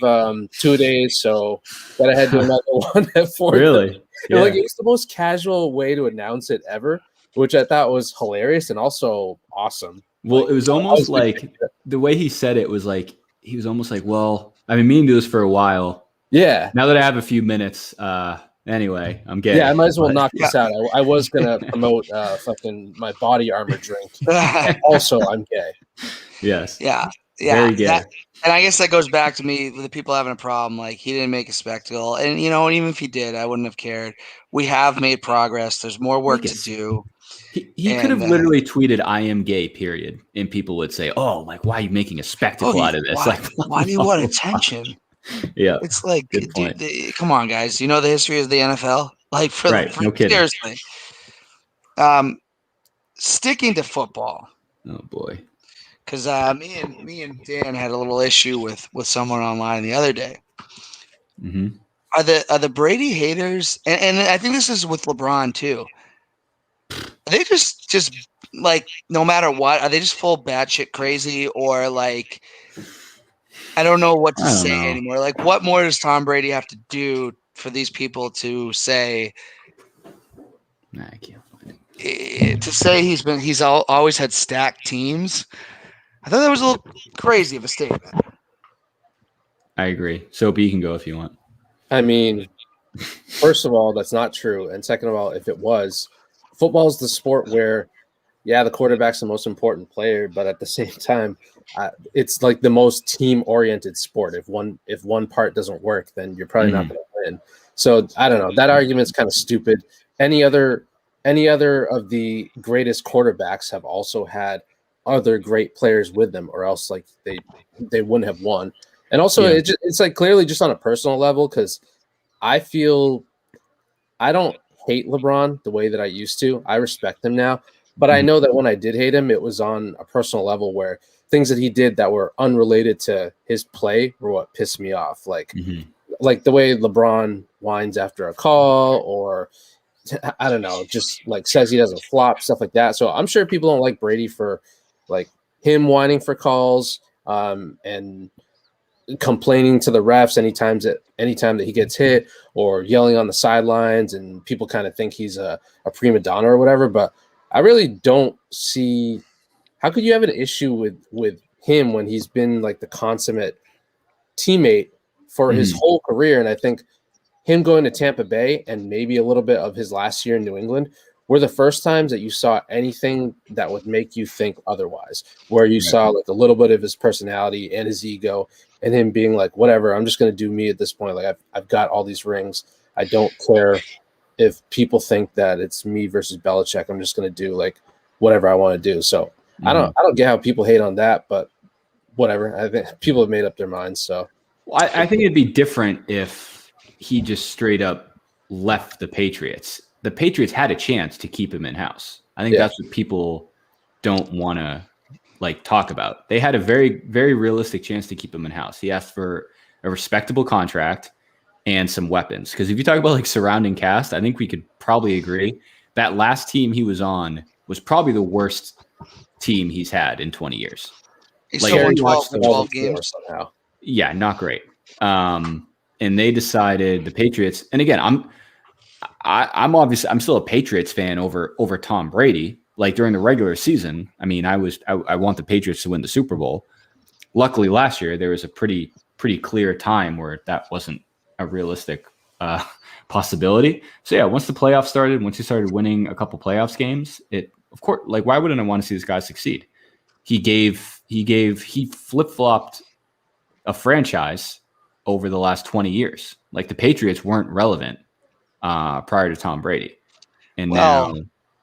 2 days, so gotta head to another one at 4. Really? Yeah. It was the most casual way to announce it ever, which I thought was hilarious and also awesome. Well, it was almost the way he said it was he was almost well, I've been meaning to do this for a while. Yeah. Now that I have a few minutes, anyway, I'm gay. Yeah, I might as well knock this out. I was gonna promote fucking my body armor drink. Also, I'm gay. Yes. Yeah. Very gay. And I guess that goes back to me with the people having a problem. He didn't make a spectacle, and even if he did, I wouldn't have cared. We have made progress. There's more work to do. He could have literally tweeted "I am gay," period, and people would say, "Oh, why are you making a spectacle out of this? Why do you want attention?" Yeah, it's dude, come on, guys. You know the history of the NFL. No kidding. Seriously. Sticking to football. Oh boy. Because me and Dan had a little issue with someone online the other day. Mm-hmm. Are the Brady haters, and I think this is with LeBron too. Are they just no matter what? Are they just full batshit crazy, or I don't know what to say anymore. What more does Tom Brady have to do for these people to say? Nah, I can't find it. To say he's always had stacked teams. I thought that was a little crazy of a statement. I agree. Sopee, you can go if you want. I mean, first of all, that's not true. And second of all, if it was, football is the sport where, yeah, the quarterback's the most important player, but at the same time, it's like the most team-oriented sport. If one part doesn't work, then you're probably not going to win. So I don't know. That argument's kind of stupid. Any other of the greatest quarterbacks have also had other great players with them, or else like they wouldn't have won. And also, it's like clearly just on a personal level, because I feel I don't hate LeBron the way that I used to. I respect him now, but I know that when I did hate him, it was on a personal level where things that he did that were unrelated to his play were what pissed me off. Like the way LeBron whines after a call, or I don't know, just like says he doesn't flop, stuff like that. So I'm sure people don't like Brady for like him whining for calls, and complaining to the refs anytime that he gets hit, or yelling on the sidelines, and people kind of think he's a prima donna or whatever. But I really don't see how could you have an issue with him when he's been like the consummate teammate for his whole career. And I think him going to Tampa Bay and maybe a little bit of his last year in New England were the first times that you saw anything that would make you think otherwise, where you saw like a little bit of his personality and his ego, and him being like, whatever, I'm just going to do me at this point. Like I've got all these rings. I don't care if people think that it's me versus Belichick. I'm just going to do like whatever I want to do. So I don't get how people hate on that, but whatever. I think people have made up their minds. So I think it'd be different if he just straight up left the Patriots. The Patriots had a chance to keep him in house. I think that's what people don't want to like talk about. They had a very, very realistic chance to keep him in house. He asked for a respectable contract and some weapons. Because if you talk about like surrounding cast, I think we could probably agree that last team he was on was probably the worst team he's had in 20 years. He like, won 12 games somehow. Yeah, not great. And they decided, the Patriots, and again, I'm still a Patriots fan over Tom Brady. Like during the regular season, I mean, I want the Patriots to win the Super Bowl. Luckily, last year there was a pretty clear time where that wasn't a realistic possibility. So yeah, once the playoffs started, once he started winning a couple playoffs games, it of course, like why wouldn't I want to see this guy succeed? He flip-flopped a franchise over the last 20 years. Like the Patriots weren't relevant prior to Tom Brady, and now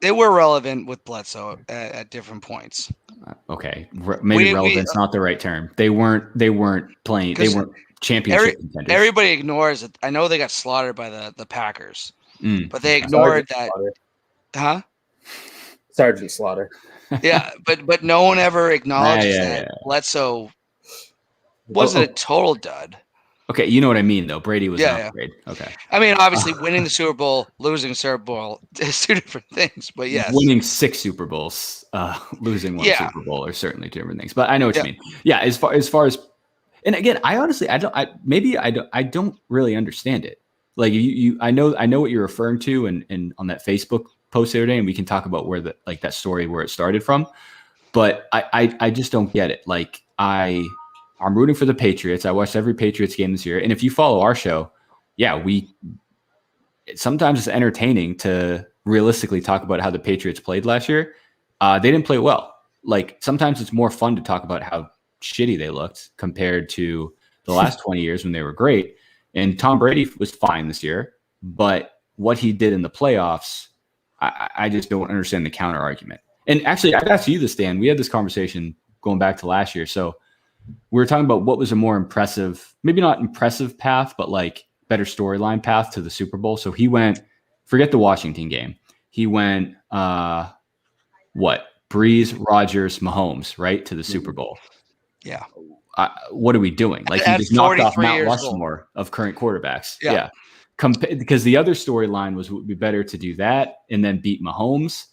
they were relevant with Bledsoe at different points. Okay, maybe relevant's not the right term. They weren't playing. They weren't championship contenders. Everybody ignores it. I know they got slaughtered by the Packers, but they ignored that. Huh? Sergeant Slaughter. Yeah, but no one ever acknowledges that Bledsoe wasn't a total dud. Okay, you know what I mean, though. Brady was an upgrade. Okay. I mean, obviously, winning the Super Bowl, losing the Super Bowl is two different things, but yes. Winning 6 Super Bowls, losing one Super Bowl are certainly two different things. But I know what you mean. Yeah, as far as, and again, I honestly, I don't really understand it. Like I know what you're referring to, and on that Facebook post the other day, and we can talk about where that story where it started from. But I just don't get it. Like I'm rooting for the Patriots. I watched every Patriots game this year. And if you follow our show, sometimes it's entertaining to realistically talk about how the Patriots played last year. They didn't play well. Like sometimes it's more fun to talk about how shitty they looked compared to the last 20 years when they were great. And Tom Brady was fine this year, but what he did in the playoffs, I just don't understand the counter argument. And actually, I've asked you this, Dan. We had this conversation going back to last year. So we were talking about what was a more impressive, maybe not impressive path, but like better storyline path to the Super Bowl. So he went, forget the Washington game. He went, Breeze, Rodgers, Mahomes, right, to the Super Bowl. Yeah. What are we doing? Like he just knocked off Mount Rushmore of current quarterbacks. Yeah. Because the other storyline would be better to do that and then beat Mahomes,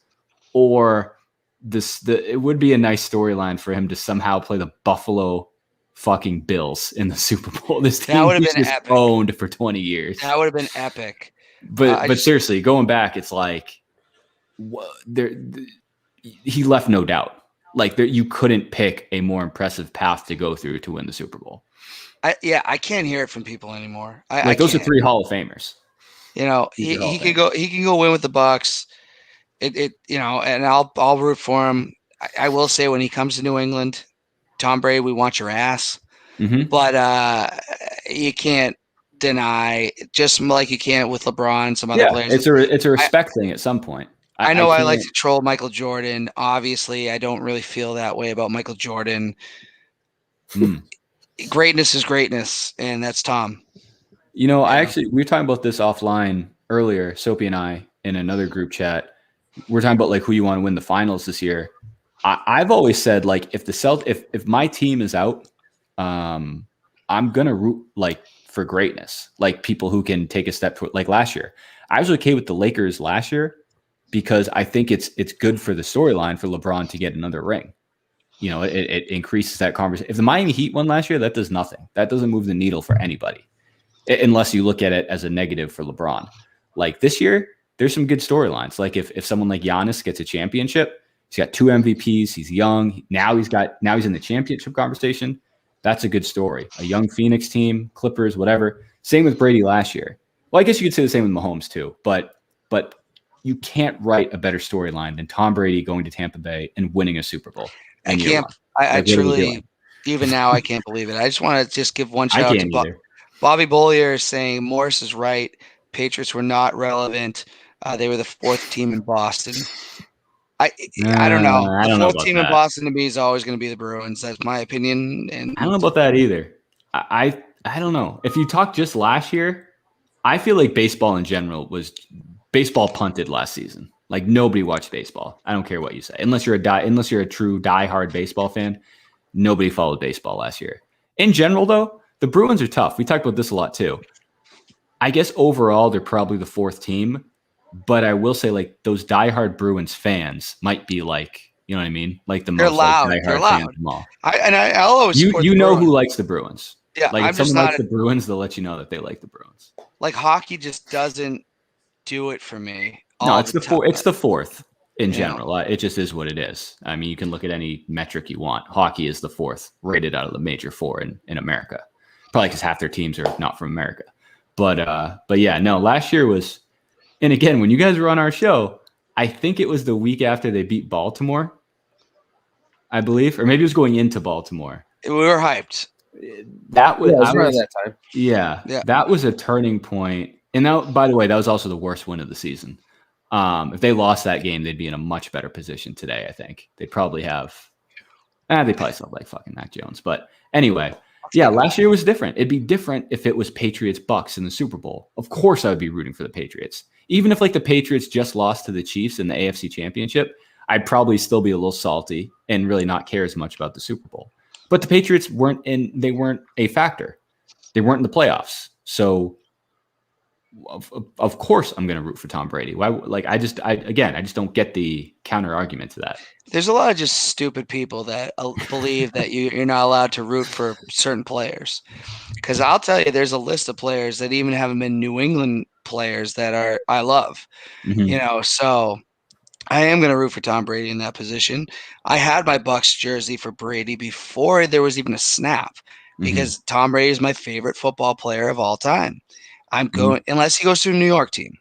or it would be a nice storyline for him to somehow play the Buffalo fucking Bills in the Super Bowl. This team would have been epic. Owned for 20 years. That would have been epic. But seriously, going back, it's like he left no doubt. Like you couldn't pick a more impressive path to go through to win the Super Bowl. I can't hear it from people anymore. I those can't. are 3 Hall of Famers. You know, he can go win with the Bucs. And I'll root for him. I will say when he comes to New England, Tom Brady, we want your ass. Mm-hmm. But you can't deny, just like you can't with LeBron, some other players. It's a respect thing at some point. I know I like to troll Michael Jordan. Obviously, I don't really feel that way about Michael Jordan. Greatness is greatness, and that's Tom. We were talking about this offline earlier, Sopee and I, in another group chat. We're talking about like who you want to win the finals this year. I've always said like if my team is out, I'm gonna root like for greatness, like people who can take a step toward, like last year. I was okay with the Lakers last year because I think it's good for the storyline for LeBron to get another ring. It increases that conversation. If the Miami Heat won last year, that does nothing. That doesn't move the needle for anybody, unless you look at it as a negative for LeBron. Like this year, there's some good storylines. Like if someone like Giannis gets a championship, he's got 2 MVPs. He's young. Now he's in the championship conversation. That's a good story. A young Phoenix team, Clippers, whatever. Same with Brady last year. Well, I guess you could say the same with Mahomes too. But you can't write a better storyline than Tom Brady going to Tampa Bay and winning a Super Bowl. I truly, even now, I can't believe it. I just want to give one shout out to Bobby Bollier saying Morse is right. Patriots were not relevant. They were the 4th team in Boston. I don't know. The 4th team in Boston to me is always going to be the Bruins. That's my opinion. And I don't know about that either. I don't know. If you talk just last year, I feel like baseball in general baseball punted last season. Like nobody watched baseball. I don't care what you say. Unless you're a true diehard baseball fan, nobody followed baseball last year. In general, though, the Bruins are tough. We talked about this a lot too. I guess overall they're probably the 4th team, but I will say like those diehard Bruins fans might be like, you know what I mean? Like the most loud. Like, they're diehard loud. fans of them all. I'll always support you know who likes the Bruins. Yeah, like if someone likes the Bruins, they'll let you know that they like the Bruins. Like hockey just doesn't do it for me. No, it's the 4th in general. It just is what it is. I mean, you can look at any metric you want. Hockey is the 4th rated out of the major 4 in America. Probably because half their teams are not from America. But yeah, no, last year was, and again, when you guys were on our show, I think it was the week after they beat Baltimore, I believe, or maybe it was going into Baltimore. We were hyped. That was around that time. Yeah, that was a turning point. And that, by the way, that was also the worst win of the season. If they lost that game, they'd be in a much better position today, I think. They'd probably have they probably still have like fucking Mac Jones. But anyway, yeah, last year was different. It'd be different if it was Patriots Bucks in the Super Bowl. Of course I would be rooting for the Patriots. Even if like the Patriots just lost to the Chiefs in the AFC Championship, I'd probably still be a little salty and really not care as much about the Super Bowl. But the Patriots weren't a factor. They weren't in the playoffs. So of course I'm going to root for Tom Brady. Why? Like I just don't get the counter argument to that. There's a lot of just stupid people that believe that you're not allowed to root for certain players. Because I'll tell you, there's a list of players that even haven't been New England players that I love. Mm-hmm. So I am going to root for Tom Brady in that position. I had my Bucs jersey for Brady before there was even a snap, because Tom Brady is my favorite football player of all time. I'm going, unless he goes to a New York team,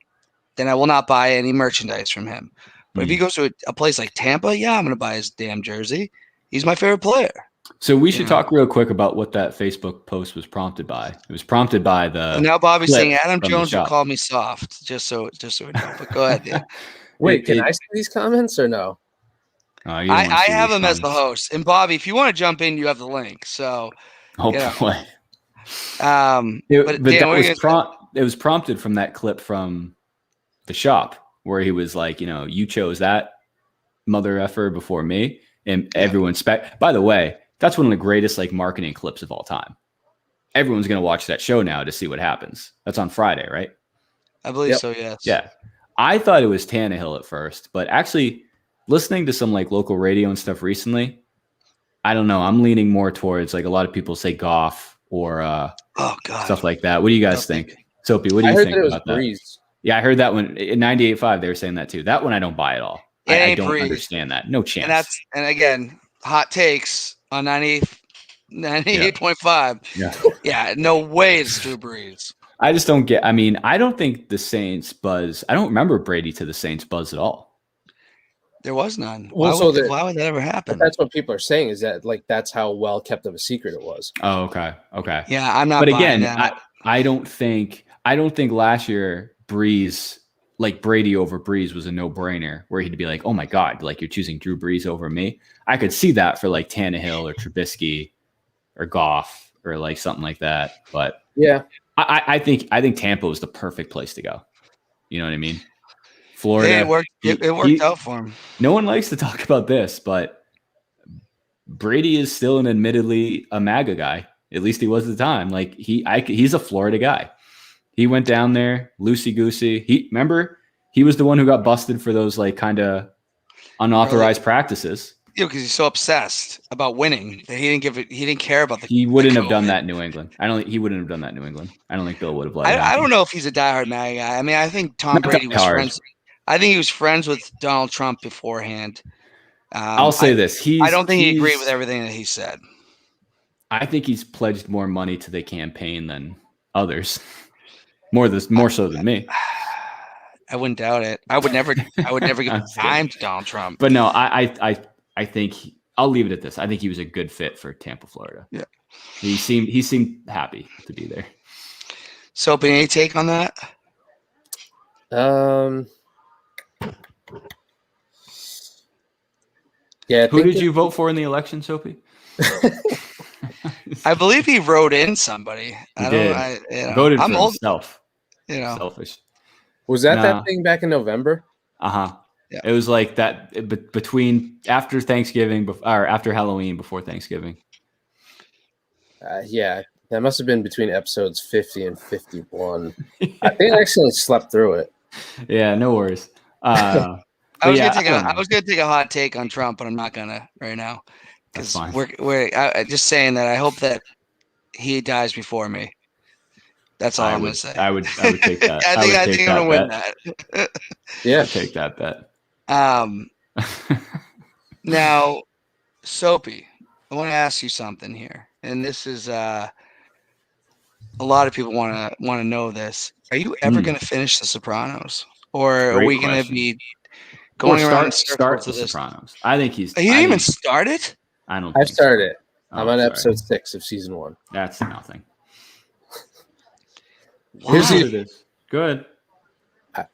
then I will not buy any merchandise from him. But if he goes to a place like Tampa, yeah, I'm going to buy his damn jersey. He's my favorite player. So we should talk real quick about what that Facebook post was prompted by. It was prompted by the. And now Bobby's saying Adam Jones will call me soft, just so we know. But go ahead, Dan. Wait, can I see these comments or no? I have him as the host. And Bobby, if you want to jump in, you have the link. So. Oh boy. It was prompted from that clip from the shop where he was like, you chose that mother effer before me, and everyone by the way, that's one of the greatest like marketing clips of all time. Everyone's going to watch that show now to see what happens. That's on Friday, right? I believe so. Yes. Yeah. I thought it was Tannehill at first, but actually listening to some like local radio and stuff recently, I don't know. I'm leaning more towards like a lot of people say Goff or stuff like that. What do you guys think? Sopee, what do you think about that? Breeze. Yeah, I heard that one in 98.5. They were saying that too. That one I don't buy at all. I don't understand that. No chance. And again, hot takes on 98.5. Yeah, no way it's Drew Brees. I just don't get. I mean, I don't think the Saints buzz. I don't remember Brady to the Saints buzz at all. There was none. Well, why would that ever happen? That's what people are saying, is that like that's how well kept of a secret it was. Oh, okay. Yeah, I'm not. But again, that. I don't think last year Brees, like Brady over Brees, was a no-brainer where he'd be like, "Oh my God, like you're choosing Drew Brees over me." I could see that for like Tannehill or Trubisky or Goff or like something like that. But yeah, I think Tampa was the perfect place to go. You know what I mean? Florida. Hey, it worked out for him. No one likes to talk about this, but Brady is still an admittedly a MAGA guy. At least he was at the time. Like he's a Florida guy. He went down there, loosey-goosey. Remember, he was the one who got busted for those like kind of unauthorized practices. Yeah, because he's so obsessed about winning that he didn't care about the. He wouldn't have done that in New England. He wouldn't have done that in New England. I don't think Bill would have let it. I don't know if he's a diehard MAGA guy. I mean, I think Tom Brady was friends. I think he was friends with Donald Trump beforehand. I'll say this: I don't think he agreed with everything that he said. I think he's pledged more money to the campaign than others. More so than me. I wouldn't doubt it. I would never give a dime to Donald Trump. But no, I think I'll leave it at this. I think he was a good fit for Tampa, Florida. Yeah, he seemed happy to be there. So, any take on that? Yeah. Who did you vote for in the election, Sopee? I believe he wrote in somebody. Voted for himself. Selfish. Was that thing back in November? Yeah. It was like that between after Thanksgiving or after Halloween, before Thanksgiving. Yeah, that must have been between episodes 50 and 51. I think I actually slept through it. Yeah, no worries. I was gonna take a hot take on Trump, but I'm not gonna right now because we're just saying that I hope that he dies before me. That's all I'm gonna say. I would take that. I think I'm gonna win that. Yeah, take that bet. Now, Sopee, I want to ask you something here, and this is a lot of people want to know this. Are you ever going to finish The Sopranos, or are we going to be going around in circles to this? Sopranos. I think he's. He didn't even start it. I've started it. I'm on episode 6 of season 1. That's nothing. Here's it is. Good.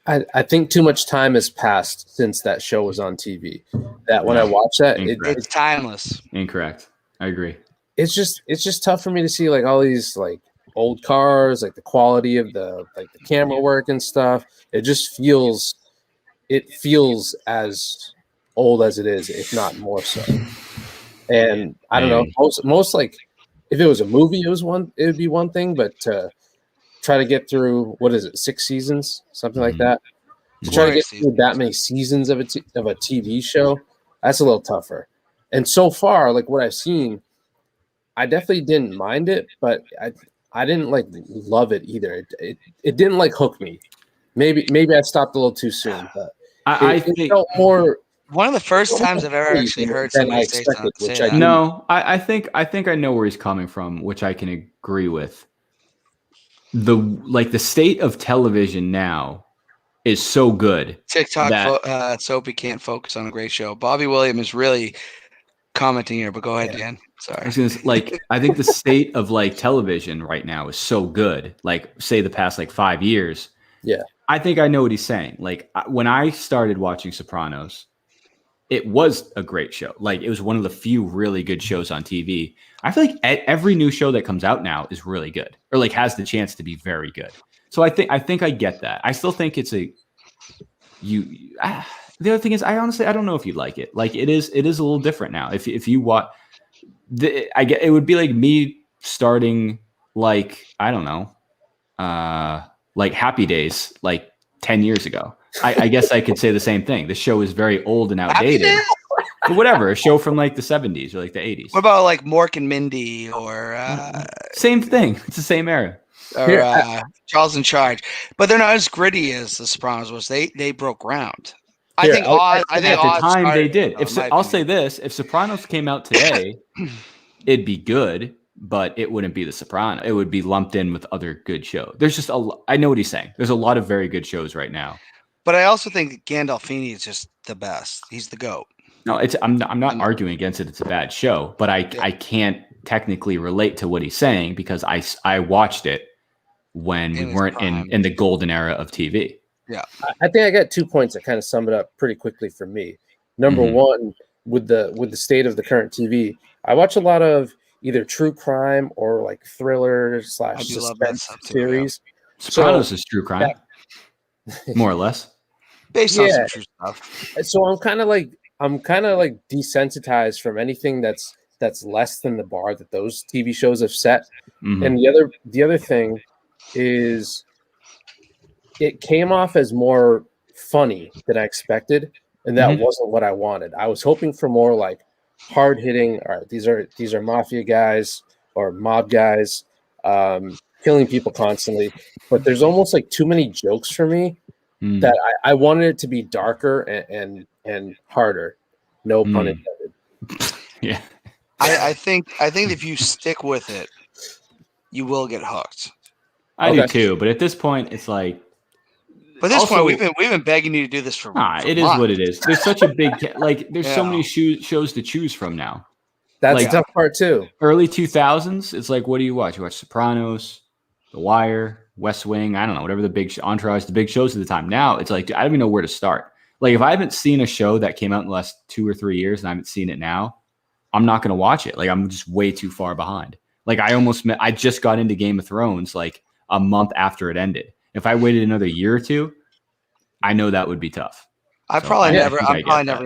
I think too much time has passed since that show was on TV. That when I watch that, it's timeless. Incorrect. I agree. It's just tough for me to see like all these like old cars, like the quality of the camera work and stuff. It just feels as old as it is, if not more so. And I don't know, most like if it was a movie, it would be one thing, but try to get through 6 seasons, something like that. To try to get through that many seasons of a TV show, that's a little tougher. And so far, like what I've seen, I definitely didn't mind it, but I didn't like love it either. It didn't like hook me. Maybe I stopped a little too soon, but I think it felt more. One of the first times I've ever actually heard somebody say that. No, I think I know where he's coming from, which I can agree with. The state of television now is so good. TikTok, Sopee can't focus on a great show. Bobby Williams is really commenting here, but go ahead, Dan. Sorry. I think the state of television right now is so good. Like say the past 5 years. Yeah. I think I know what he's saying. Like when I started watching Sopranos, it was a great show. Like it was one of the few really good shows on TV. I feel like every new show that comes out now is really good, or has the chance to be very good. So I think I get that. I still think it's the other thing is I don't know if you'd like it. Like it is a little different now. If you watch, it would be like me starting I don't know, Happy Days 10 years ago. I guess I could say the same thing. The show is very old and outdated. But whatever, a show from the 70s or the 80s. What about Mork and Mindy or same thing? It's the same era. Or Charles in Charge, but they're not as gritty as The Sopranos was. They broke ground. I think Oz. At the time they did. I'll say this: if Sopranos came out today, it'd be good, but it wouldn't be The Sopranos. It would be lumped in with other good shows. There's just I know what he's saying. There's a lot of very good shows right now. But I also think Gandolfini is just the best. He's the GOAT. No, I'm not arguing against it. It's a bad show, but I can't technically relate to what he's saying because I watched it when we weren't in the golden era of TV. Yeah, I think I got 2 points that kind of sum it up pretty quickly for me. Number one, with the state of the current TV, I watch a lot of either true crime or like thriller / suspense series. Yeah. Sopranos is true crime, more or less, based on some true stuff. So I'm kind of like desensitized from anything that's less than the bar that those TV shows have set. And the other thing is, it came off as more funny than I expected, and that wasn't what I wanted. I was hoping for more like hard hitting. All right, these are mafia guys or mob guys killing people constantly, but there's almost like too many jokes for me that I wanted it to be darker and harder. No pun intended. Yeah, I think if you stick with it, you will get hooked. I do too, but at this point, it's like. But at this point, we've been begging you to do this for. It is what it is. There's such a big there's so many shows to choose from now. That's the tough part too. Early 2000s, it's like, what do you watch? You watch Sopranos, The Wire, West Wing. I don't know, whatever the big Entourage, the big shows at the time. Now it's like I don't even know where to start. Like if I haven't seen a show that came out in the last 2 or 3 years and I haven't seen it now, I'm not going to watch it. Like I'm just way too far behind. Like I just got into Game of Thrones like a month after it ended. If I waited another year or two, I know that would be tough. I'm probably never gonna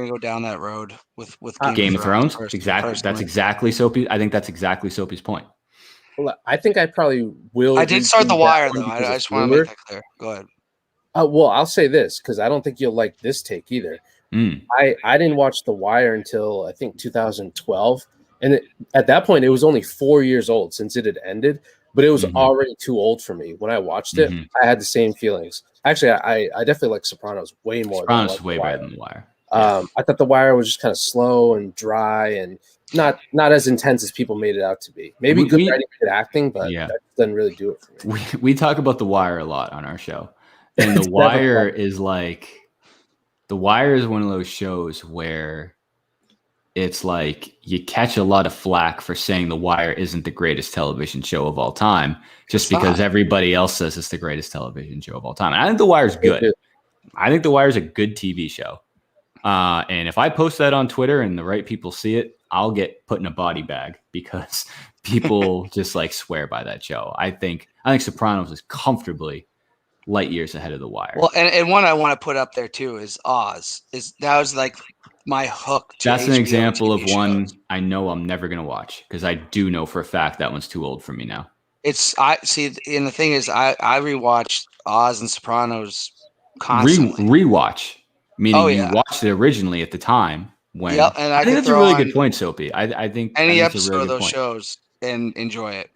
go down that road with Game of Thrones. Exactly. That's exactly Sopee. I think that's exactly Sopee's point. Well, I think I probably will. I did start The Wire though. I just want to make that clear. Go ahead. Well, I'll say this because I don't think you'll like this take either. I didn't watch The Wire until I think 2012, and at that point it was only 4 years old since it had ended. But it was already too old for me. When I watched it, I had the same feelings. Actually, I definitely like Sopranos way more. Sopranos is way better than The Wire. I thought The Wire was just kind of slow and dry and not as intense as people made it out to be. Maybe good writing, good acting, but that doesn't really do it for me. We talk about The Wire a lot on our show. And The Wire is like The Wire is one of those shows where it's like you catch a lot of flack for saying The Wire isn't the greatest television show of all time, just because everybody else says it's the greatest television show of all time. And I think The Wire's good. I think The Wire's a good TV show. And if I post that on Twitter and the right people see it, I'll get put in a body bag because people just like swear by that show. I think Sopranos is comfortably light years ahead of The Wire. Well, and one I want to put up there too is Oz. That was like my hook. That's an example of one I know I'm never gonna watch because I do know for a fact that one's too old for me now. And the thing is, I rewatched Oz and Sopranos constantly. Rewatch, meaning you watched it originally at the time when. Yeah, and I think that's a really good point, Sopee. I think any episode of those shows and enjoy it.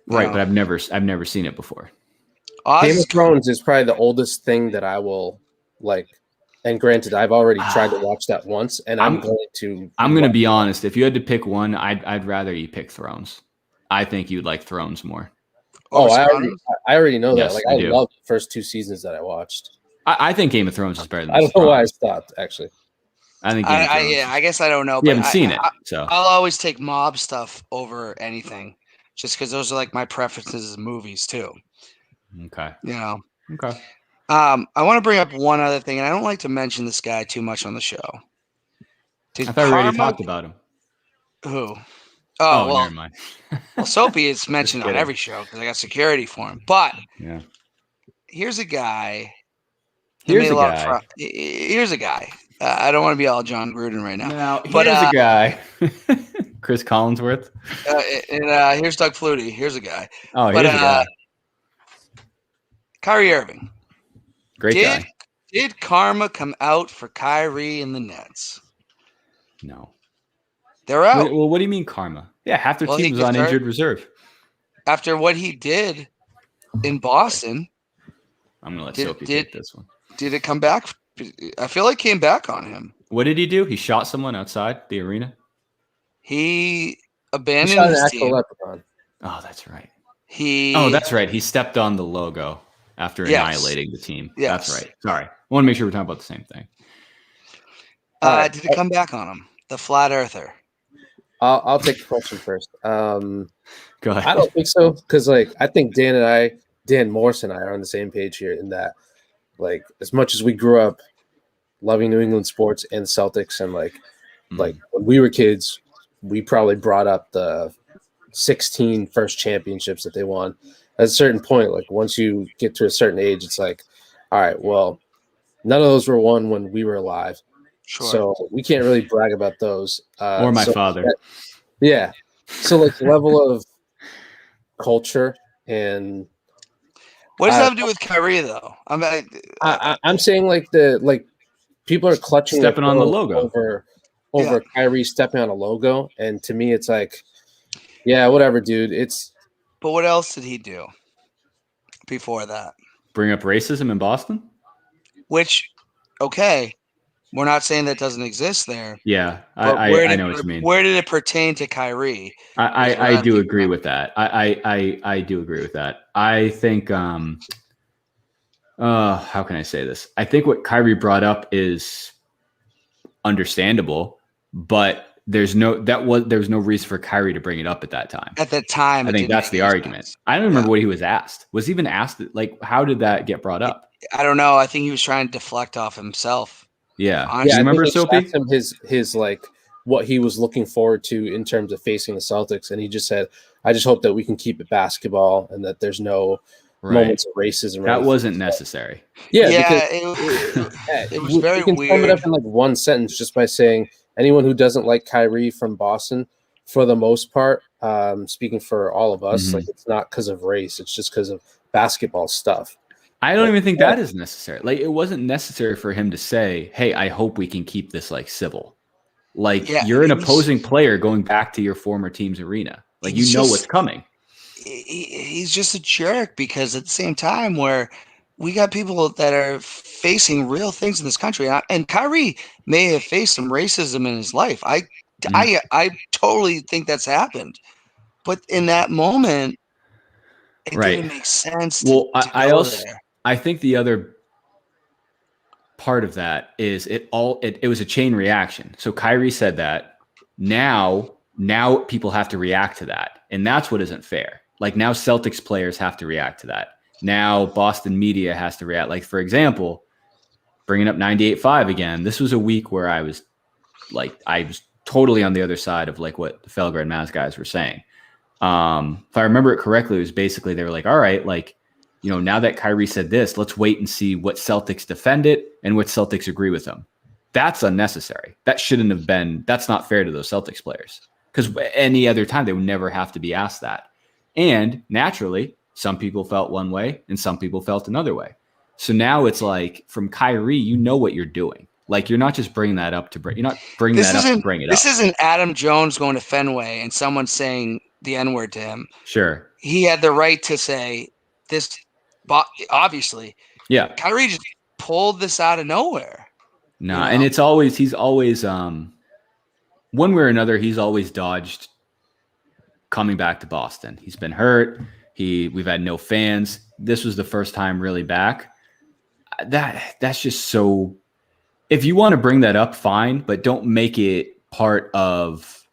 Right, but I've never seen it before. Game of Thrones is probably the oldest thing that I will like. And granted, I've already tried to watch that once, and I'm going to. I'm going to be honest. If you had to pick one, I'd rather you pick Thrones. I think you'd like Thrones more. Oh, I already know that. Like I love the first 2 seasons that I watched. I think Game of Thrones is better than. I don't know why I stopped. Actually, I think. I guess I don't know. You haven't seen it, so I'll always take mob stuff over anything, just because those are like my preferences as movies too. Okay. You know. Okay. I want to bring up one other thing, and I don't like to mention this guy too much on the show. I thought we already talked about him. Who? Oh, well, never mind. Well, Sopee is mentioned on every show because I got security for him. But here's a guy. Here's a guy. I don't want to be all John Gruden right now. Here's a guy. Chris Collinsworth. And here's Doug Flutie. Here's a guy. Oh, here's a guy. Kyrie Irving. Great guy. Did karma come out for Kyrie and the Nets? No. They're out. Well, what do you mean karma? Yeah, half their team was on injured reserve. After what he did in Boston. I'm going to let Sopee take this one. Did it come back I feel like came back on him. What did he do? He shot someone outside the arena. He He abandoned shot an his actual team. leprechaun. Oh, that's right. He That's right. He stepped on the logo after annihilating the team. Yes. That's right. Sorry. I want to make sure we're talking about the same thing. Right. Did it come back on him? The flat earther. I'll take the question first. Go ahead. I don't think so, because I think Dan Morse and I are on the same page here in that, as much as we grew up loving New England sports and Celtics, and when we were kids, we probably brought up the 16 first championships that they won. At a certain point, once you get to a certain age, it's all right, well, none of those were won when we were alive. Sure. So we can't really brag about those. Or my father. Yeah. So level of culture and what does that have to do with Kyrie though? I'm saying people are clutching stepping on the logo over Kyrie stepping on a logo, and to me it's yeah, whatever, dude. But what else did he do before that? Bring up racism in Boston? Which, okay, we're not saying that doesn't exist there. Yeah, I know what you mean. Where did it pertain to Kyrie? I do agree with that. I do agree with that. I think how can I say this? I think what Kyrie brought up is understandable, but there's no reason for Kyrie to bring it up at that time. At that time, I think that's the argument. Sense. I don't remember what he was asked. Was he even asked? How did that get brought up? I don't know. I think he was trying to deflect off himself. Yeah. Yeah, remember Sopee? His what he was looking forward to in terms of facing the Celtics, and he just said, "I just hope that we can keep it basketball and that there's no moments of racism." That wasn't necessary. Yeah, it was very weird. Sum it up in one sentence just by saying anyone who doesn't like Kyrie from Boston, for the most part, speaking for all of us, it's not because of race; it's just because of basketball stuff. I don't even think that is necessary. It wasn't necessary for him to say, "Hey, I hope we can keep this cycle." You're an opposing player going back to your former team's arena. You know what's coming. He's just a jerk, because at the same time where we got people that are facing real things in this country, and Kyrie may have faced some racism in his life. I totally think that's happened, but in that moment, it didn't make sense. I think the other part of that is it was a chain reaction. So Kyrie said that. Now people have to react to that, and that's what isn't fair. Now Celtics players have to react to that. Now Boston media has to react. For example, bringing up 98.5 again. This was a week where I was totally on the other side of what the Felgrad Mavs guys were saying. If I remember it correctly, it was basically they were all right, now that Kyrie said this, let's wait and see what Celtics defend it and what Celtics agree with them. That's unnecessary. That shouldn't have been. That's not fair to those Celtics players, because any other time they would never have to be asked that. And naturally, some people felt one way and some people felt another way. So now it's from Kyrie, you know what you're doing. You're not just bringing that up to bring. You're not bringing that up to bring it up. This isn't Adam Jones going to Fenway and someone saying the N-word to him. Sure. He had the right to say this. Obviously, yeah. Kyrie just pulled this out of nowhere. No, and he's always one way or another, he's always dodged coming back to Boston. He's been hurt. We've had no fans. This was the first time really back. That's just so. If you want to bring that up, fine, but don't make it part of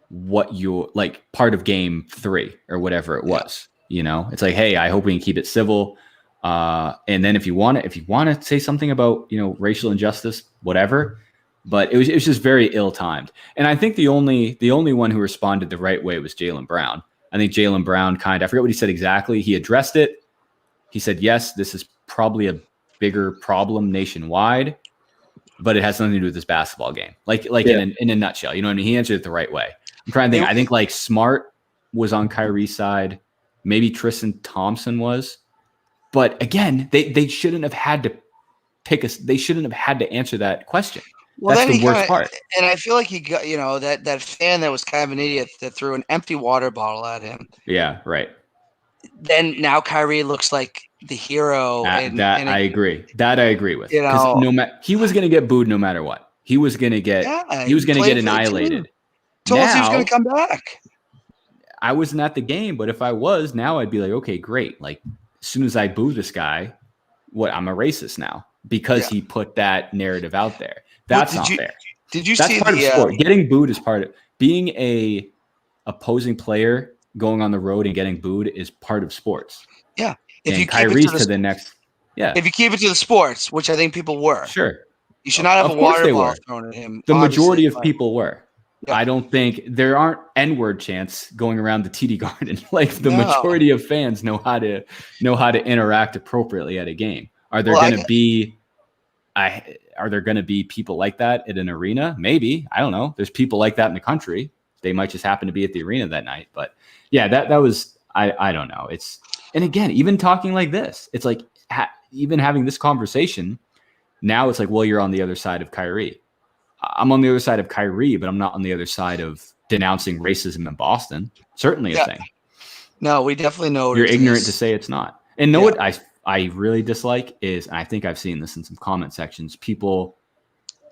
what you're part of Game 3 or whatever it was. It's hey, I hope we can keep it civil. And then if you want to say something about, racial injustice, whatever, but it was just very ill-timed. And I think the only one who responded the right way was Jaylen Brown. I think Jaylen Brown I forget what he said exactly. He addressed it. He said, yes, this is probably a bigger problem nationwide, but it has something to do with this basketball game. In a nutshell, you know what I mean? He answered it the right way. I'm trying to think. I think Smart was on Kyrie's side. Maybe Tristan Thompson was, but again, they shouldn't have had to pick us. They shouldn't have had to answer that question. Well, that's the worst part. And I feel like he got, that fan that was kind of an idiot that threw an empty water bottle at him. Yeah, right. Then now Kyrie looks like the hero. I agree. That I agree with. You know, he was going to get booed no matter what. He was going to get annihilated. Told us he was going to come back. I wasn't at the game, but if I was, now I'd be like, okay, great. Like, as soon as I boo this guy, I'm a racist now because he put that narrative out there. That's not fair. Did you That's see part of sport. Getting booed is part of being a opposing player. Going on the road and getting booed is part of sports. Yeah. If you Kyrie's to the next, if you keep it to the sports, which I think people were, sure, you should not have a water ball thrown at him. The majority of people were. Yeah. I don't think there aren't N-word chants going around the TD Garden. Like the majority of fans know how to interact appropriately at a game. Are there going to be people like that at an arena? Maybe. I don't know. There's people like that in the country. They might just happen to be at the arena that night. But yeah, that was I don't know. And again, even talking like this, it's like even having this conversation, now it's like, well, you're on the other side of Kyrie. I'm on the other side of Kyrie, but I'm not on the other side of denouncing racism in Boston. Certainly a thing. No, we definitely know. You're ignorant to say it's not. And what I really dislike is, and I think I've seen this in some comment sections, people,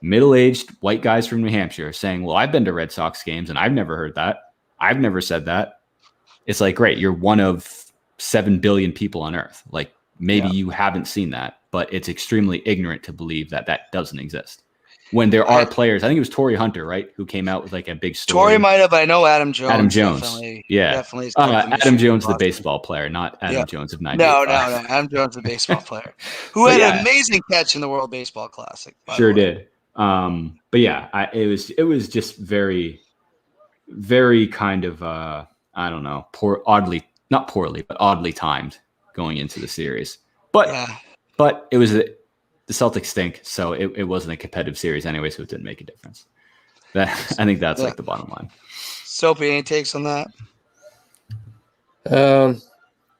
middle-aged white guys from New Hampshire saying, well, I've been to Red Sox games and I've never heard that. I've never said that. It's like, great, you're one of 7 billion people on Earth. Like, maybe you haven't seen that, but it's extremely ignorant to believe that doesn't exist. When there are players, I think it was Torrey Hunter, right, who came out with like a big story. Torrey might have, but I know Adam Jones. Definitely Adam Jones, the baseball player, not Adam Jones of 98. No. Adam Jones, the baseball player, who had an amazing catch in the World Baseball Classic. Sure did. But yeah, it was just very, very kind of I don't know, not poorly, but oddly timed going into the series. But it was the Celtics stink, so it wasn't a competitive series anyway, so it didn't make a difference. I think that's like the bottom line. Sopee, any takes on that?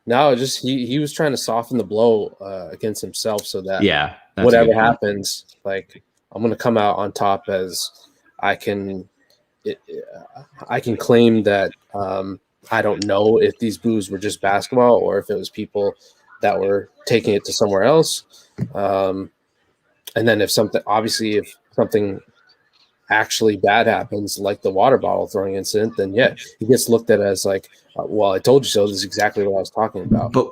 No, just he was trying to soften the blow against himself so that whatever happens, like, I'm going to come out on top as I can claim that I don't know if these boos were just basketball or if it was people that were taking it to somewhere else. And then if something actually bad happens, like the water bottle throwing incident, then he gets looked at as like, well, I told you so. This is exactly what I was talking about. But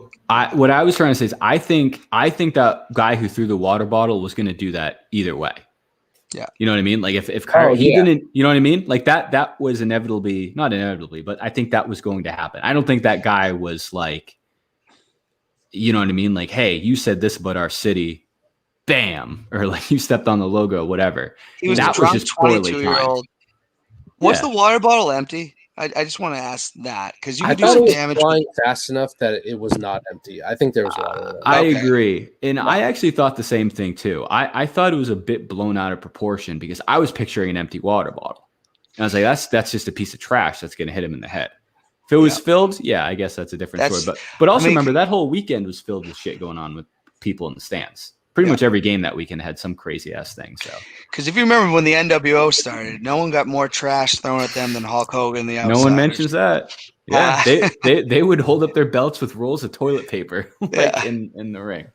what I was trying to say is I think that guy who threw the water bottle was going to do that either way. Yeah. You know what I mean? Like if Kyrie, he didn't, you know what I mean? Like that was not inevitably, but I think that was going to happen. I don't think that guy was like, you know what I mean? Like, hey, you said this about our city, bam, or like you stepped on the logo, whatever. He was that a drunk was just poorly 22-year-old. Was the water bottle empty? I just want to ask that because you could do some damage. Flying fast enough that it was not empty. I think there was water. I agree, and I actually thought the same thing too. I thought it was a bit blown out of proportion because I was picturing an empty water bottle, and I was like, that's just a piece of trash that's going to hit him in the head. If it was filled, I guess that's a different story. But also remember that whole weekend was filled with shit going on with people in the stands. Pretty much every game that weekend had some crazy ass thing. So, because if you remember when the NWO started, no one got more trash thrown at them than Hulk Hogan. The Outsiders. No one mentions that. Yeah, they would hold up their belts with rolls of toilet paper in the ring.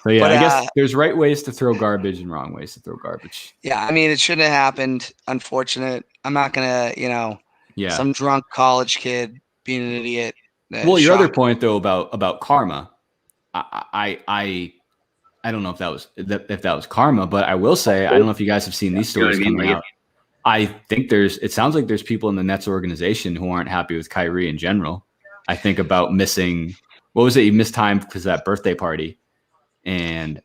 So I guess there's right ways to throw garbage and wrong ways to throw garbage. Yeah, I mean it shouldn't have happened. Unfortunate. I'm not gonna, some drunk college kid being an idiot. Well, your other point though about karma, I don't know if that was karma, but I will say I don't know if you guys have seen these stories coming out. I think it sounds like there's people in the Nets organization who aren't happy with Kyrie in general. I think about missing, what was it? He missed time because of that birthday party, and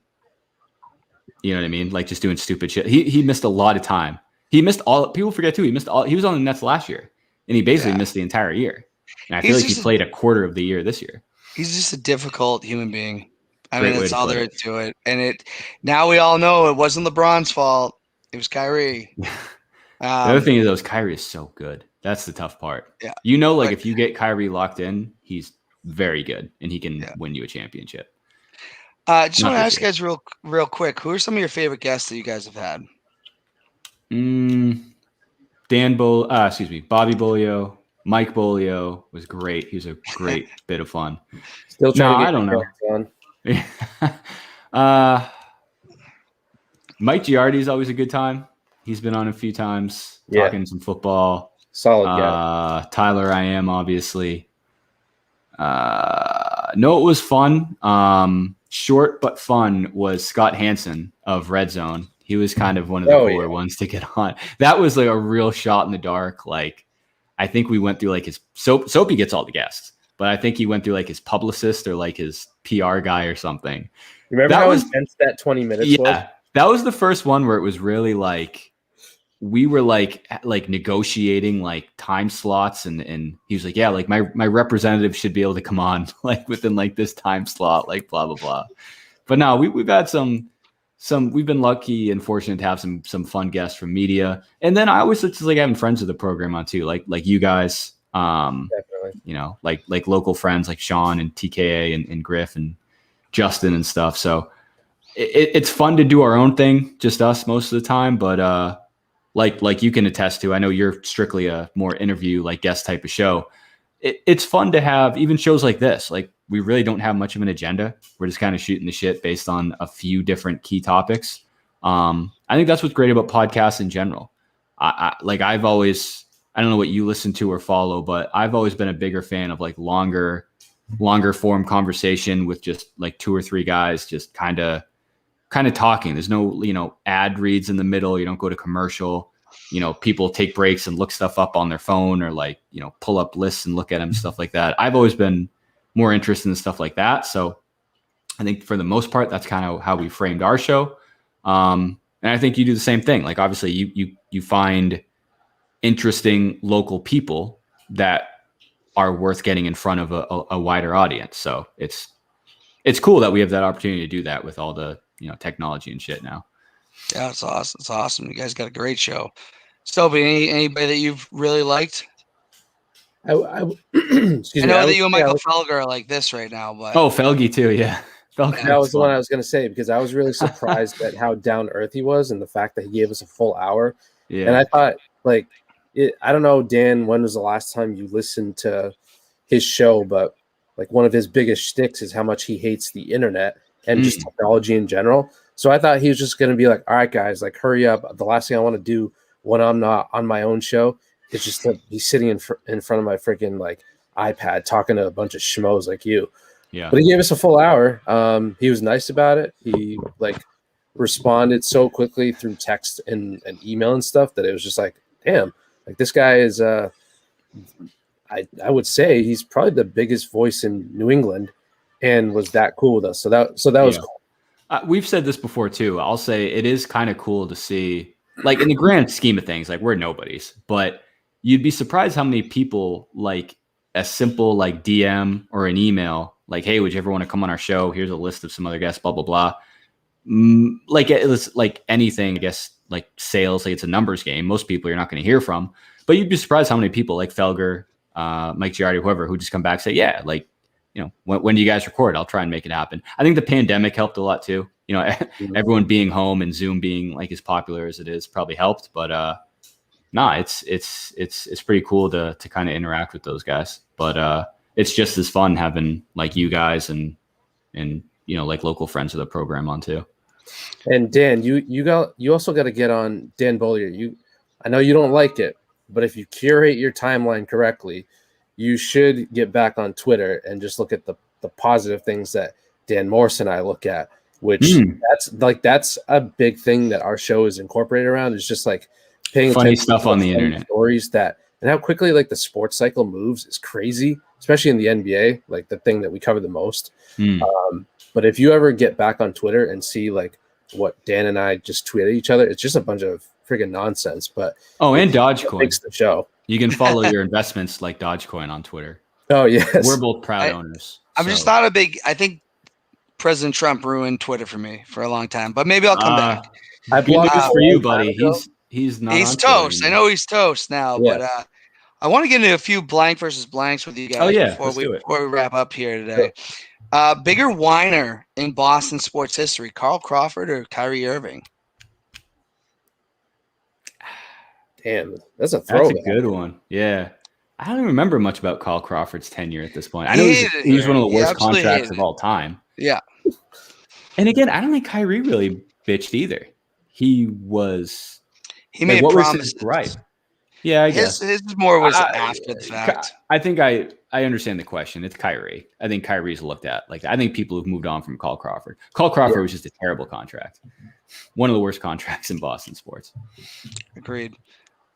you know what I mean, like just doing stupid shit. He missed a lot of time. He missed all. People forget too. He missed all. He was on the Nets last year, and he basically missed the entire year. And I feel like he played a quarter of the year this year. He's just a difficult human being. I mean, that's all there is to it. And now we all know it wasn't LeBron's fault. It was Kyrie. The other thing is, Kyrie is so good. That's the tough part. Yeah. If you get Kyrie locked in, he's very good, and he can win you a championship. Just want to ask you guys real quick, who are some of your favorite guests that you guys have had? Bobby Bolio, Mike Bolio was great. He was a great bit of fun. Still trying to get I don't know. Mike Giardi is always a good time. He's been on a few times talking some football. Solid guy. Tyler, I am obviously. No, it was fun. Short but fun was Scott Hansen of Red Zone. He was kind of one of the cooler ones to get on. That was like a real shot in the dark. Like, I think we went through like his Sopee gets all the guests, but I think he went through like his publicist or like his PR guy or something. Remember how intense that 20 minutes was? Yeah, that was the first one where it was really like we were like negotiating like time slots, and he was like, yeah, like my representative should be able to come on like within like this time slot, like blah blah blah. But no, we've had some we've been lucky and fortunate to have some fun guests from media, and then I always just like having friends of the program on too, like you guys, definitely, you know, like local friends like Sean and TKA and Griff and Justin and stuff. So it's fun to do our own thing, just us most of the time, but like you can attest to, I know you're strictly a more interview like guest type of show. It's fun to have even shows like this. Like, we really don't have much of an agenda. We're just kind of shooting the shit based on a few different key topics. I think that's what's great about podcasts in general. I've always, I don't know what you listen to or follow, but I've always been a bigger fan of like longer form conversation with just like 2 or 3 guys, just kind of talking. There's no, you know, ad reads in the middle. You don't go to commercial. You know, people take breaks and look stuff up on their phone or like, you know, pull up lists and look at them, stuff like that. I've always been more interested in stuff like that. So I think for the most part, that's kind of how we framed our show. And I think you do the same thing. Like, obviously you find interesting local people that are worth getting in front of a wider audience. So it's cool that we have that opportunity to do that with all the, you know, technology and shit now. Yeah, it's awesome. It's awesome. You guys got a great show. Sopee, anybody that you've really liked? Excuse me. I know that you and Michael Felger are like this right now, but Felgy too, yeah. That was the one I was going to say, because I was really surprised at how down to earth he was and the fact that he gave us a full hour. Yeah. And I thought, like, I don't know, Dan, when was the last time you listened to his show? But like, one of his biggest shticks is how much he hates the internet and just technology in general. So I thought he was just going to be like, all right, guys, like, hurry up. The last thing I want to do when I'm not on my own show is just to be sitting in front of my freaking like iPad talking to a bunch of schmoes like you. Yeah. But he gave us a full hour. He was nice about it. He like responded so quickly through text and email and stuff that it was just like, damn, like this guy is I would say he's probably the biggest voice in New England and was that cool with us. So that was cool. We've said this before too. I'll say it is kind of cool to see, like, in the grand scheme of things, like, we're nobodies, but you'd be surprised how many people like a simple like DM or an email, like, hey, would you ever want to come on our show? Here's a list of some other guests, blah, blah, blah. Like, it's like anything, I guess, like sales, like it's a numbers game. Most people you're not going to hear from, but you'd be surprised how many people like Felger, Mike Giardi, whoever, who just come back and say, yeah, like, you know, when do you guys record? I'll try and make it happen. I think the pandemic helped a lot too. You know, everyone being home and Zoom being like as popular as it is probably helped. But it's pretty cool to kind of interact with those guys. But it's just as fun having like you guys and you know, like local friends of the program on too. And Dan, you also got to get on Dan Bollier. I know you don't like it, but if you curate your timeline correctly, you should get back on Twitter and just look at the positive things that Dan Morse and I look at, which that's a big thing that our show is incorporated around. Is just like paying funny attention stuff to on the internet, stories that, and how quickly like the sports cycle moves is crazy, especially in the NBA, like the thing that we cover the most. But if you ever get back on Twitter and see like what Dan and I just tweeted at each other, it's just a bunch of freaking nonsense. But and Dogecoin makes the show. You can follow your investments like Dogecoin on Twitter. Oh, yes. We're both proud owners. I'm just not a big – I think President Trump ruined Twitter for me for a long time. But maybe I'll come back. I blocked this for you, buddy. He's not. He's toast. I know he's toast now. Yeah. But I want to get into a few blank versus blanks with you guys before we wrap up here today. Bigger whiner in Boston sports history, Carl Crawford or Kyrie Irving? Damn, that's a throwback. That's a good one. Yeah. I don't even remember much about Kyle Crawford's tenure at this point. I know he was one of the worst contracts of all time. Yeah. And again, I don't think Kyrie really bitched either. He made what promises. Was his gripe? Yeah, I guess. His more was after the fact. I think I understand the question. It's Kyrie. I think Kyrie's looked at. Like, I think people have moved on from Kyle Crawford. Kyle Crawford was just a terrible contract. One of the worst contracts in Boston sports. Agreed.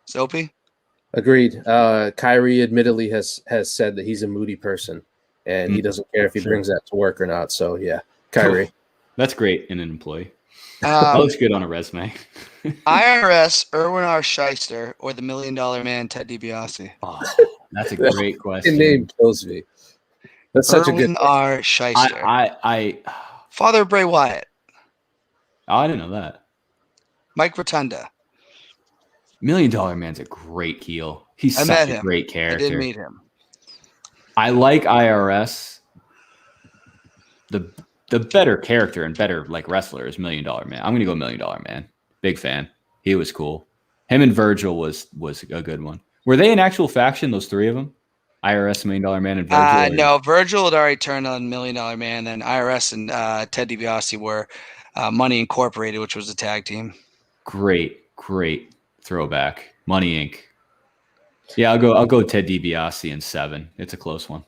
Sopee? Agreed. Kyrie admittedly has said that he's a moody person, and he doesn't care if he brings that to work or not. So, yeah, Kyrie. That's great in an employee. That looks good on a resume. IRS, Erwin R. Shyster, or the $1 Million Man, Ted DiBiase? Oh, that's a great question. The name kills me. That's such a good Erwin R. Shyster. Father Bray Wyatt. Oh, I didn't know that. Mike Rotunda. $1 Million Man's a great heel. He's such a great character. I did meet him. I like IRS. The better character and better like wrestler is $1 Million Man. I'm gonna go $1 Million Man. Big fan. He was cool. Him and Virgil was a good one. Were they an actual faction? Those three of them? IRS, $1 Million Man, and Virgil. No, Virgil had already turned on $1 Million Man. Then IRS and Ted DiBiase were Money Incorporated, which was a tag team. Great throwback. Money Inc. Yeah, I'll go Ted DiBiase in 7. It's a close one.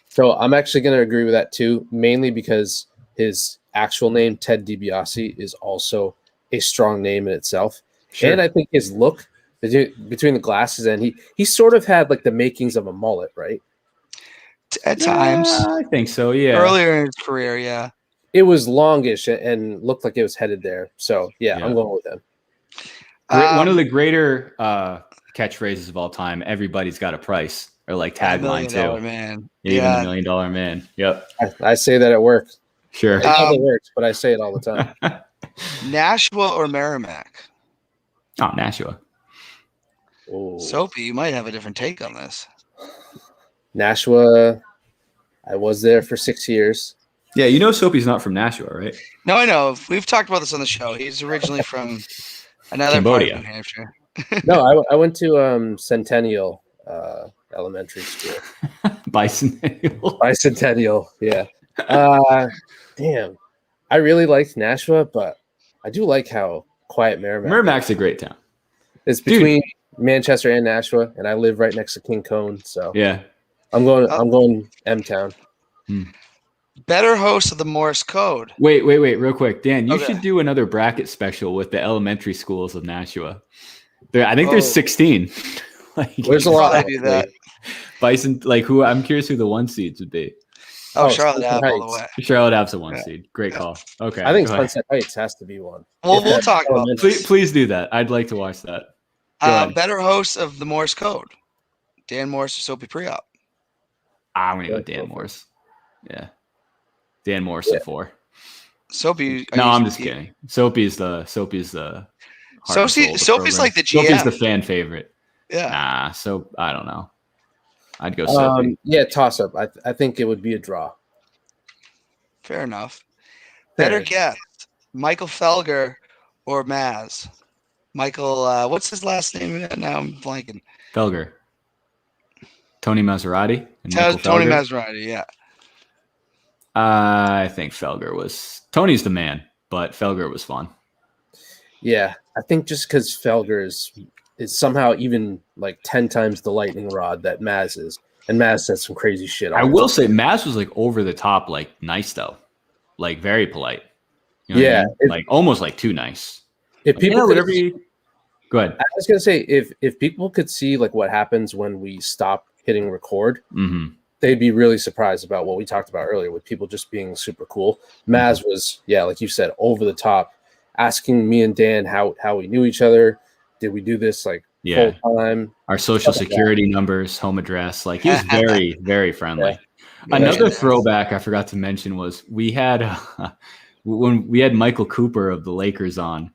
So I'm actually going to agree with that too, mainly because his actual name, Ted DiBiase, is also a strong name in itself. Sure. And I think his look between the glasses and he sort of had like the makings of a mullet, right? At times. I think so, yeah. Earlier in his career, yeah. It was longish and looked like it was headed there. So, yeah. I'm going with him. One of the greater catchphrases of all time, everybody's got a price, or like tagline too. $1 Million Man. Even $1 Million Man. Yep. I say that at work. Sure. It never works, but I say it all the time. Nashua or Merrimack? Oh, Nashua. Sopee, you might have a different take on this. Nashua, I was there for 6 years. Yeah, you know Sopee's not from Nashua, right? No, I know. We've talked about this on the show. He's originally from another Cambodia. part of New Hampshire. No, I went to Centennial Elementary School. Bicentennial. Bicentennial, yeah. Damn. I really liked Nashua, but I do like how quiet Merrimack. Merrimack's a great town. It's between Manchester and Nashua, and I live right next to King Cone, so yeah. I'm going M-Town. Better host of the Morse code. Wait, real quick. Dan, you should do another bracket special with the elementary schools of Nashua. I think there's 16. There's a lot. Do that. Bison, who I'm curious who the 1 seeds would be. Charlotte Ave all the way. Charlotte Ave's a 1 seed. Great call. Okay. I think Sunset Heights has to be one. We'll talk about it. Please do that. I'd like to watch that. Better host of the Morse code. Dan Morse or Sopee Priop? I'm going to go Dan Morse. Yeah. Dan Morse at 4. Sopee. No, I'm just kidding. Sopee's the Sopee's like the GM. Sopee's the fan favorite. Yeah. Nah, so I don't know. I'd go Sopee. Yeah, toss up. I think it would be a draw. Fair enough. Better guess, Michael Felger or Maz? Michael, what's his last name? Now I'm blanking. Felger. Tony Maserati. Tony Maserati, yeah. I think Felger was. Tony's the man, but Felger was fun. Yeah, I think just because Felger is somehow even 10 times the lightning rod that Maz is, and Maz said some crazy shit. I will say Maz was over the top, nice though, very polite. You know yeah, I mean? Almost too nice. If people go ahead. I was gonna say if people could see what happens when we stop hitting record, they'd be really surprised about what we talked about earlier with people just being super cool. Maz was, like you said, over the top, asking me and Dan how we knew each other. Did we do this full time? Our social security numbers, home address. He was very, very friendly. Yeah. Another throwback I forgot to mention was we had when we had Michael Cooper of the Lakers on.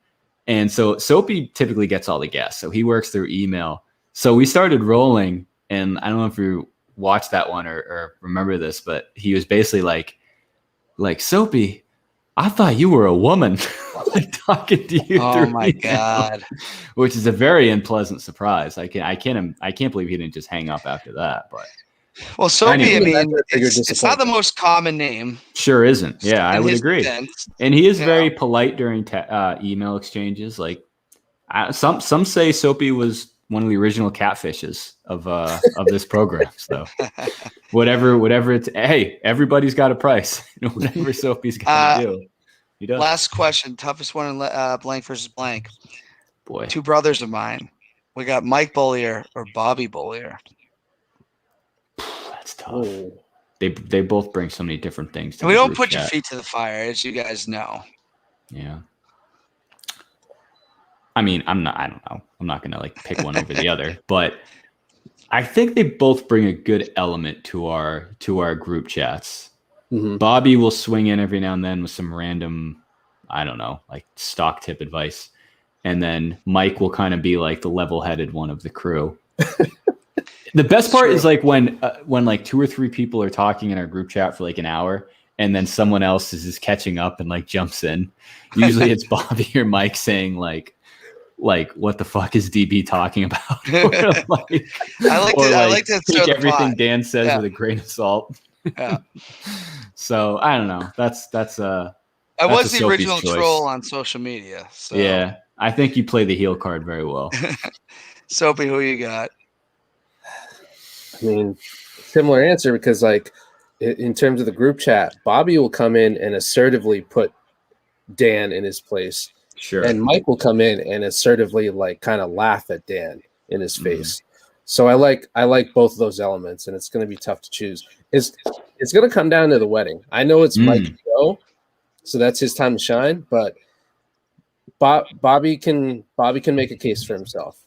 And so Sopee typically gets all the guests. So he works through email. So we started rolling, and I don't know if you watched that one or remember this, but he was basically like Sopee, I thought you were a woman. talking to you. Oh my God! Which is a very unpleasant surprise. I can't believe he didn't just hang up after that. But well, Sopee, anyway. I mean, it's not the most common name. Sure isn't. Yeah, I would agree. Defense, and he is very polite during email exchanges. Like some say Sopee was one of the original catfishes of this program. So whatever it's, hey, everybody's got a price. Whatever Sopee's got to do, he does. Last question, toughest one in blank versus blank. Boy, 2 brothers of mine. We got Mike Bollier or Bobby Bollier. That's tough. Ooh. They both bring so many different things to we don't put your feet to the fire, as you guys know. Yeah. I mean, I don't know. I'm not gonna like pick one over the other, but I think they both bring a good element to our group chats. Mm-hmm. Bobby will swing in every now and then with some random, I don't know, like stock tip advice. And then Mike will kind of be like the level-headed one of the crew. The best part is like when like 2 or 3 people are talking in our group chat for like an hour, and then someone else is just catching up and like jumps in. Usually it's Bobby or Mike saying like what the fuck is DB talking about? I like to take everything Dan says with a grain of salt. Yeah. So I don't know. That's I was the original troll on social media. So yeah, I think you play the heel card very well. Sopee, who you got? I mean, similar answer, because like in terms of the group chat, Bobby will come in and assertively put Dan in his place. Sure. And Mike will come in and assertively like kind of laugh at Dan in his face. So I like both of those elements, and it's going to be tough to choose. It's going to come down to the wedding. I know it's Mike's show, so that's his time to shine. But Bobby can make a case for himself.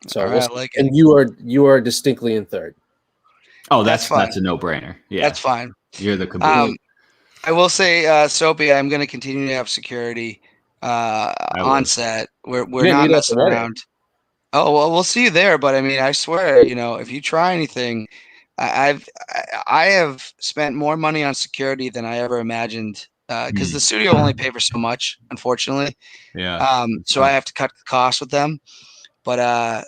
So right, I like it. And you are distinctly in third. Oh, that's a no-brainer. Yeah, that's fine. You're the caboose. I will say, Sopee, I'm going to continue to have security on set. We're not messing around. Oh well, we'll see you there. But I mean, I swear, if you try anything, I have spent more money on security than I ever imagined. Because the studio only pay for so much, unfortunately. Yeah. So I have to cut the cost with them. But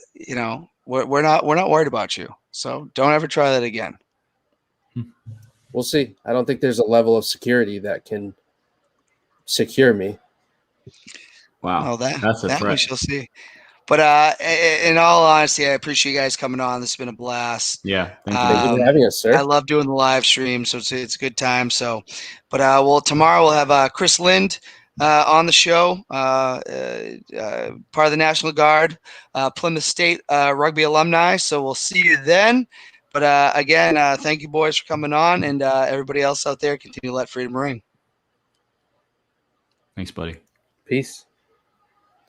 we're not worried about you. So don't ever try that again. We'll see. I don't think there's a level of security that can secure me. Wow. Well, that's a threat. We shall see. But in all honesty, I appreciate you guys coming on. This has been a blast. Yeah. Thank you for having us, sir. I love doing the live stream, so it's a good time. So, but tomorrow we'll have Chris Lind on the show, part of the National Guard, Plymouth State rugby alumni. So we'll see you then. But again, thank you, boys, for coming on, and everybody else out there, continue to let freedom ring. Thanks, buddy. Peace.